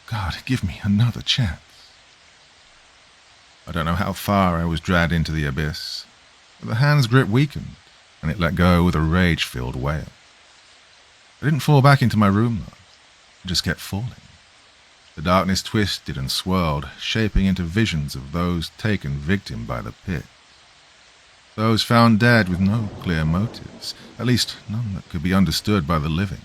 God, give me another chance. I don't know how far I was dragged into the abyss, but the hand's grip weakened, and it let go with a rage-filled wail. I didn't fall back into my room, though. I just kept falling. The darkness twisted and swirled, shaping into visions of those taken victim by the pit. Those found dead with no clear motives, at least none that could be understood by the living.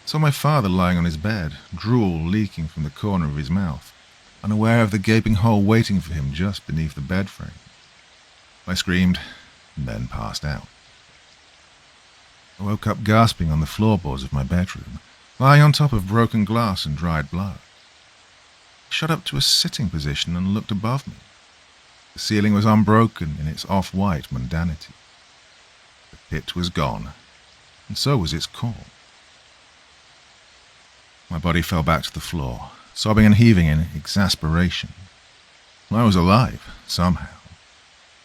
I saw my father lying on his bed, drool leaking from the corner of his mouth, unaware of the gaping hole waiting for him just beneath the bed frame. I screamed, and then passed out. I woke up gasping on the floorboards of my bedroom, lying on top of broken glass and dried blood. I shot up to a sitting position and looked above me. The ceiling was unbroken in its off-white mundanity. The pit was gone, and so was its core. My body fell back to the floor, sobbing and heaving in exasperation. I was alive, somehow.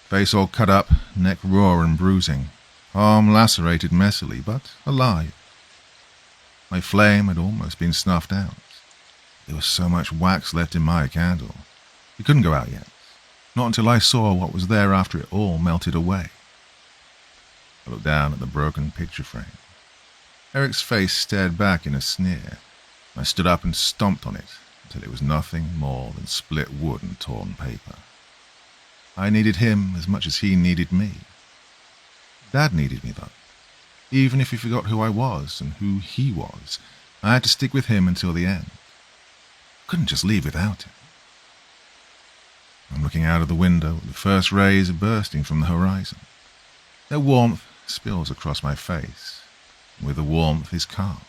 Face all cut up, neck raw and bruising, arm lacerated messily, but alive. My flame had almost been snuffed out. There was so much wax left in my candle. It couldn't go out yet, not until I saw what was there after it all melted away. I looked down at the broken picture frame. Eric's face stared back in a sneer. I stood up and stomped on it until it was nothing more than split wood and torn paper. I needed him as much as he needed me. Dad needed me, though. Even if he forgot who I was and who he was, I had to stick with him until the end. I couldn't just leave without him. I'm looking out of the window at the first rays bursting from the horizon. Their warmth spills across my face, and with the warmth is calm.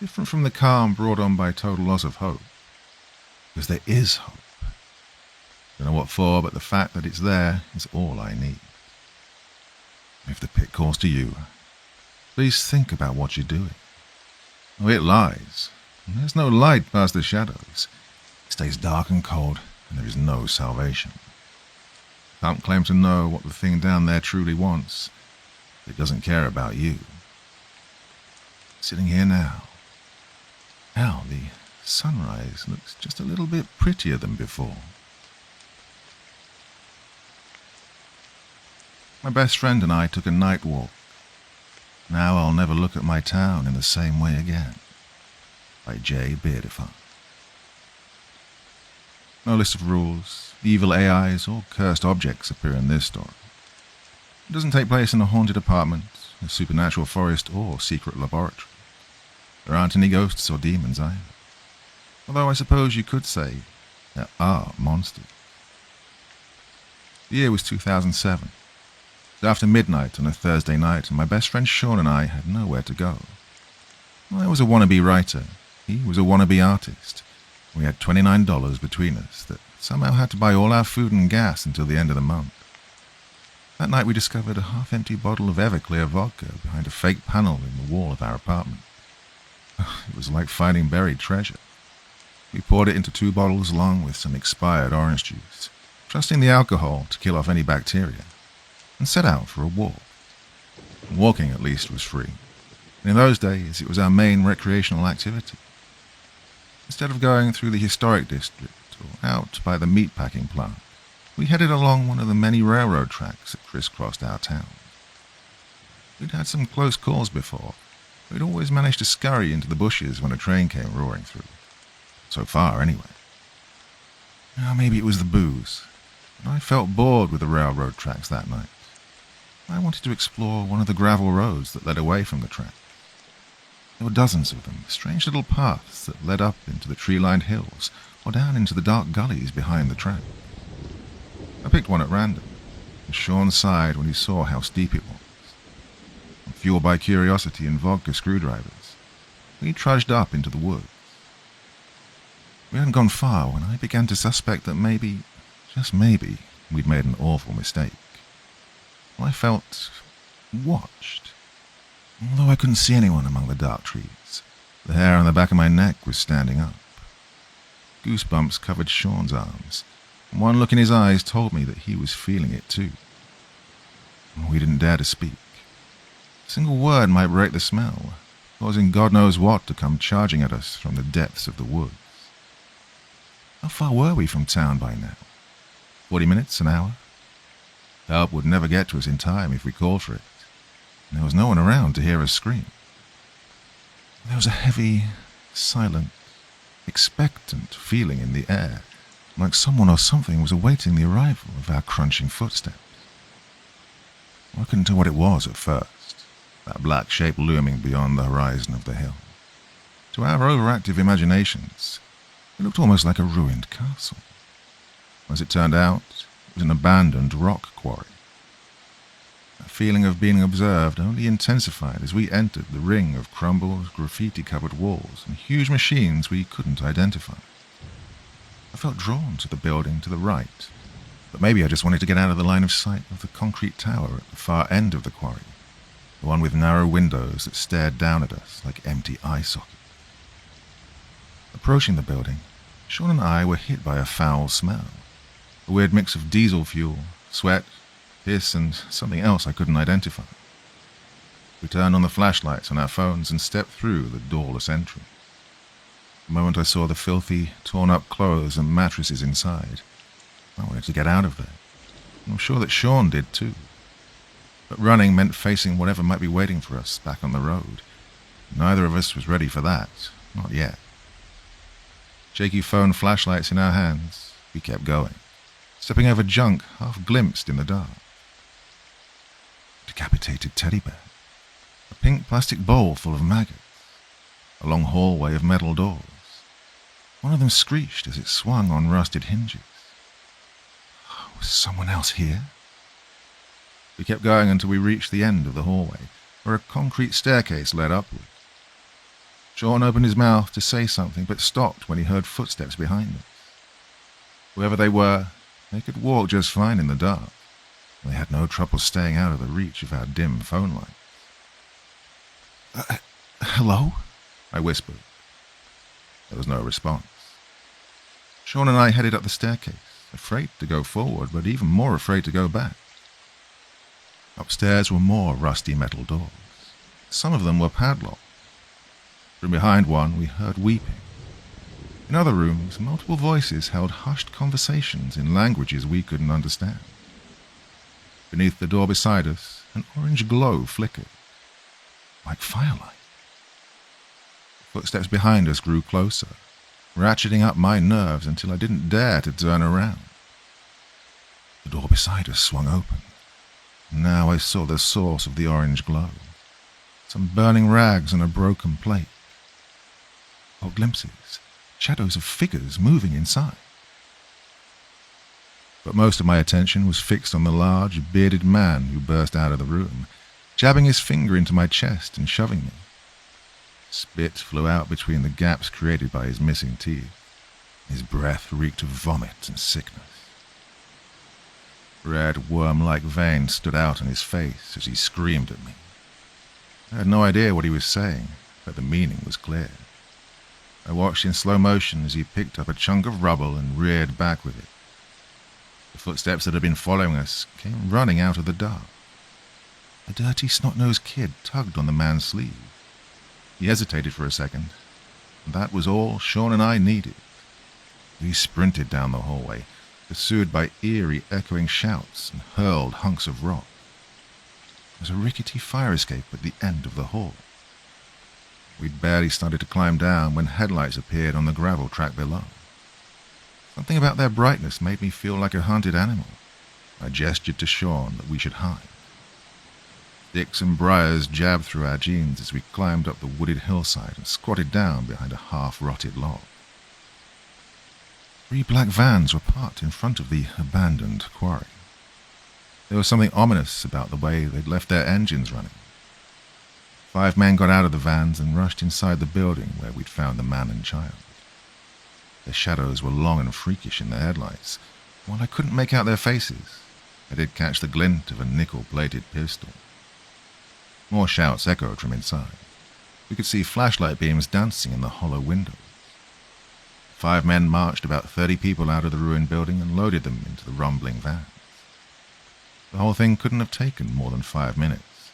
Different from the calm brought on by total loss of hope. Because there is hope. Don't know what for, but the fact that it's there is all I need. If the pit calls to you, please think about what you're doing. Oh, it lies. And there's no light past the shadows. It stays dark and cold, and there is no salvation. Can't claim to know what the thing down there truly wants. It doesn't care about you. Sitting here now. Hell, the sunrise looks just a little bit prettier than before. My best friend and I took a night walk. Now I'll never look at my town in the same way again. By J. Beardifar. No list of rules, evil AIs, or cursed objects appear in this story. It doesn't take place in a haunted apartment, a supernatural forest, or secret laboratory. There aren't any ghosts or demons either. Although I suppose you could say there are monsters. The year was 2007. It was after midnight on a Thursday night, and my best friend Sean and I had nowhere to go. I was a wannabe writer. He was a wannabe artist. We had $29 between us that somehow had to buy all our food and gas until the end of the month. That night we discovered a half-empty bottle of Everclear vodka behind a fake panel in the wall of our apartment. It was like finding buried treasure. We poured it into 2 bottles along with some expired orange juice, trusting the alcohol to kill off any bacteria, and set out for a walk. Walking, at least, was free. And in those days, it was our main recreational activity. Instead of going through the historic district or out by the meatpacking plant, we headed along one of the many railroad tracks that crisscrossed our town. We'd had some close calls before. We'd always managed to scurry into the bushes when a train came roaring through. So far, anyway. Now, maybe it was the booze, but I felt bored with the railroad tracks that night. I wanted to explore one of the gravel roads that led away from the track. There were dozens of them, strange little paths that led up into the tree-lined hills or down into the dark gullies behind the track. I picked one at random, and Sean sighed when he saw how steep it was. Fueled by curiosity and vodka screwdrivers, we trudged up into the woods. We hadn't gone far when I began to suspect that maybe, just maybe, we'd made an awful mistake. I felt watched. Although I couldn't see anyone among the dark trees, the hair on the back of my neck was standing up. Goosebumps covered Sean's arms, and one look in his eyes told me that he was feeling it too. We didn't dare to speak. A single word might break the smell, causing God knows what to come charging at us from the depths of the woods. How far were we from town by now? 40 minutes, an hour? Help would never get to us in time if we called for it. And there was no one around to hear us scream. There was a heavy, silent, expectant feeling in the air, like someone or something was awaiting the arrival of our crunching footsteps. I couldn't tell what it was at first, that black shape looming beyond the horizon of the hill. To our overactive imaginations, it looked almost like a ruined castle. As it turned out, it was an abandoned rock quarry. That feeling of being observed only intensified as we entered the ring of crumbled, graffiti-covered walls and huge machines we couldn't identify. I felt drawn to the building to the right, but maybe I just wanted to get out of the line of sight of the concrete tower at the far end of the quarry, the one with narrow windows that stared down at us like empty eye sockets. Approaching the building, Sean and I were hit by a foul smell, a weird mix of diesel fuel, sweat, piss, and something else I couldn't identify. We turned on the flashlights on our phones and stepped through the doorless entrance. The moment I saw the filthy, torn-up clothes and mattresses inside, I wanted to get out of there. And I'm sure that Sean did too. But running meant facing whatever might be waiting for us back on the road. Neither of us was ready for that, not yet. Shaky phone flashlights in our hands, we kept going, stepping over junk half glimpsed in the dark. A decapitated teddy bear, a pink plastic bowl full of maggots, a long hallway of metal doors. One of them screeched as it swung on rusted hinges. Was someone else here? We kept going until we reached the end of the hallway, where a concrete staircase led upward. Sean opened his mouth to say something, but stopped when he heard footsteps behind us. Whoever they were, they could walk just fine in the dark. They had no trouble staying out of the reach of our dim phone lights. Hello? I whispered. There was no response. Sean and I headed up the staircase, afraid to go forward, but even more afraid to go back. Upstairs were more rusty metal doors. Some of them were padlocked. From behind one, we heard weeping. In other rooms, multiple voices held hushed conversations in languages we couldn't understand. Beneath the door beside us, an orange glow flickered, like firelight. Footsteps behind us grew closer, ratcheting up my nerves until I didn't dare to turn around. The door beside us swung open. Now I saw the source of the orange glow. Some burning rags and a broken plate. Or glimpses, shadows of figures moving inside. But most of my attention was fixed on the large, bearded man who burst out of the room, jabbing his finger into my chest and shoving me. Spit flew out between the gaps created by his missing teeth. His breath reeked of vomit and sickness. Red, worm-like veins stood out on his face as he screamed at me. I had no idea what he was saying, but the meaning was clear. I watched in slow motion as he picked up a chunk of rubble and reared back with it. The footsteps that had been following us came running out of the dark. A dirty, snot-nosed kid tugged on the man's sleeve. He hesitated for a second, and that was all Sean and I needed. We sprinted down the hallway, pursued by eerie, echoing shouts and hurled hunks of rock. There was a rickety fire escape at the end of the hall. We'd barely started to climb down when headlights appeared on the gravel track below. Something about their brightness made me feel like a hunted animal. I gestured to Sean that we should hide. Sticks and briars jabbed through our jeans as we climbed up the wooded hillside and squatted down behind a half-rotted log. 3 black vans were parked in front of the abandoned quarry. There was something ominous about the way they'd left their engines running. 5 men got out of the vans and rushed inside the building where we'd found the man and child. Their shadows were long and freakish in the headlights. While I couldn't make out their faces, I did catch the glint of a nickel-plated pistol. More shouts echoed from inside. We could see flashlight beams dancing in the hollow windows. 5 men marched about 30 people out of the ruined building and loaded them into the rumbling vans. The whole thing couldn't have taken more than 5 minutes,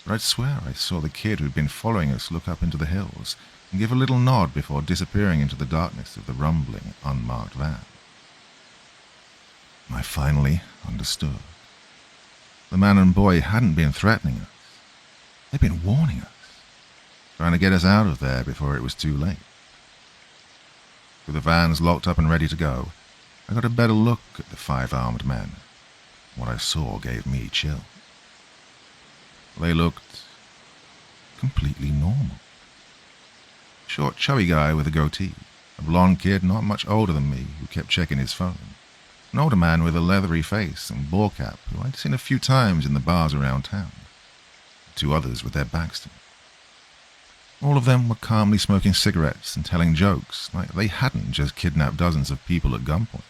but I'd swear I saw the kid who'd been following us look up into the hills and give a little nod before disappearing into the darkness of the rumbling, unmarked van. I finally understood. The man and boy hadn't been threatening us. They'd been warning us, trying to get us out of there before it was too late. With the vans locked up and ready to go, I got a better look at the 5 armed men. What I saw gave me chill. They looked completely normal. Short, chubby guy with a goatee, a blonde kid not much older than me who kept checking his phone, an older man with a leathery face and ball cap who I'd seen a few times in the bars around town, two others with their backs to me. All of them were calmly smoking cigarettes and telling jokes like they hadn't just kidnapped dozens of people at gunpoint.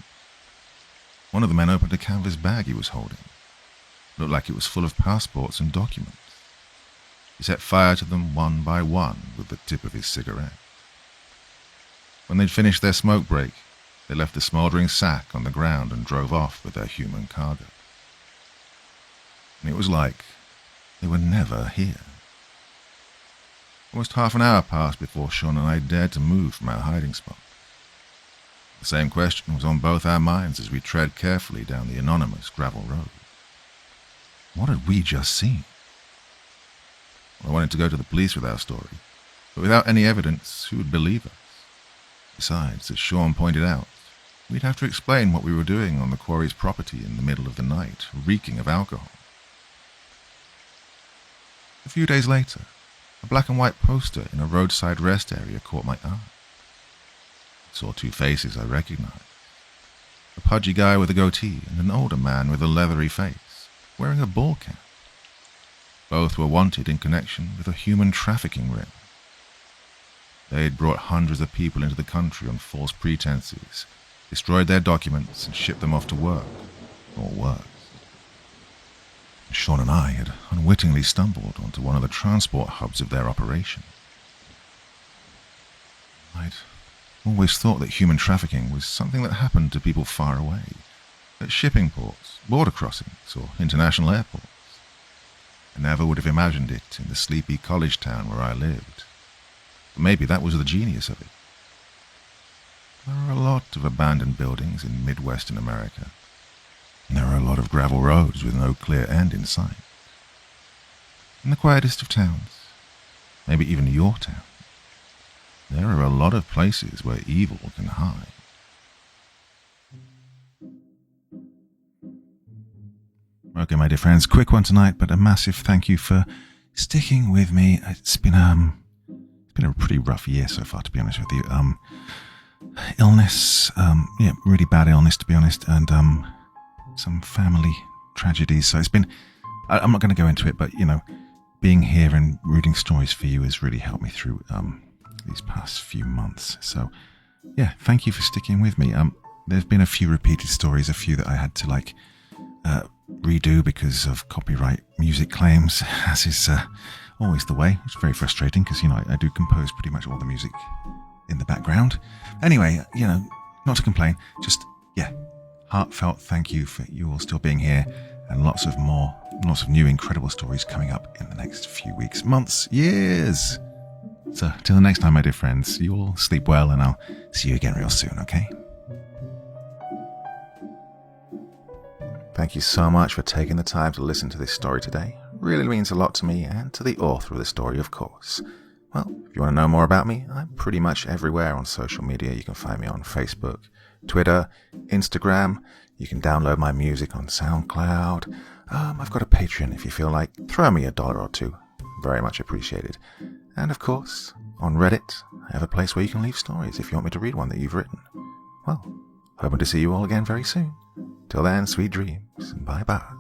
One of the men opened a canvas bag he was holding. It looked like it was full of passports and documents. He set fire to them one by one with the tip of his cigarette. When they'd finished their smoke break, they left the smouldering sack on the ground and drove off with their human cargo. And it was like they were never here. Almost half an hour passed before Sean and I dared to move from our hiding spot. The same question was on both our minds as we tread carefully down the anonymous gravel road. What had we just seen? I wanted to go to the police with our story, but without any evidence, who would believe us? Besides, as Sean pointed out, we'd have to explain what we were doing on the quarry's property in the middle of the night, reeking of alcohol. A few days later, a black and white poster in a roadside rest area caught my eye. I saw two faces I recognized. A pudgy guy with a goatee and an older man with a leathery face, wearing a ball cap. Both were wanted in connection with a human trafficking ring. They'd brought hundreds of people into the country on false pretenses, destroyed their documents and shipped them off to work, or worse. Sean and I had unwittingly stumbled onto one of the transport hubs of their operation. I'd always thought that human trafficking was something that happened to people far away, at shipping ports, border crossings, or international airports. I never would have imagined it in the sleepy college town where I lived. But maybe that was the genius of it. There are a lot of abandoned buildings in Midwestern America. And there are a lot of gravel roads with no clear end in sight. In the quietest of towns, maybe even your town, there are a lot of places where evil can hide. Okay, my dear friends, quick one tonight, but a massive thank you for sticking with me. It's been a pretty rough year so far, to be honest with you. Illness, really bad illness, to be honest, and some family tragedies. So it's been, I'm not going to go into it, but being here and reading stories for you has really helped me through these past few months. So yeah, thank you for sticking with me. There's been a few repeated stories, a few that I had to redo because of copyright music claims, as is always the way. It's very frustrating because, I do compose pretty much all the music in the background. Anyway, not to complain, just, heartfelt thank you for you all still being here, and lots of new incredible stories coming up in the next few weeks, months, years. So, till the next time, my dear friends, you all sleep well, and I'll see you again real soon, okay? Thank you so much for taking the time to listen to this story today. It really means a lot to me and to the author of the story, of course. Well, if you want to know more about me, I'm pretty much everywhere on social media. You can find me on Facebook, Twitter, Instagram. You can download my music on SoundCloud. I've got a Patreon if you feel like. Throw me $1 or $2. Very much appreciated. And of course, on Reddit, I have a place where you can leave stories if you want me to read one that you've written. Well, hoping to see you all again very soon. Till then, sweet dreams. Bye-bye.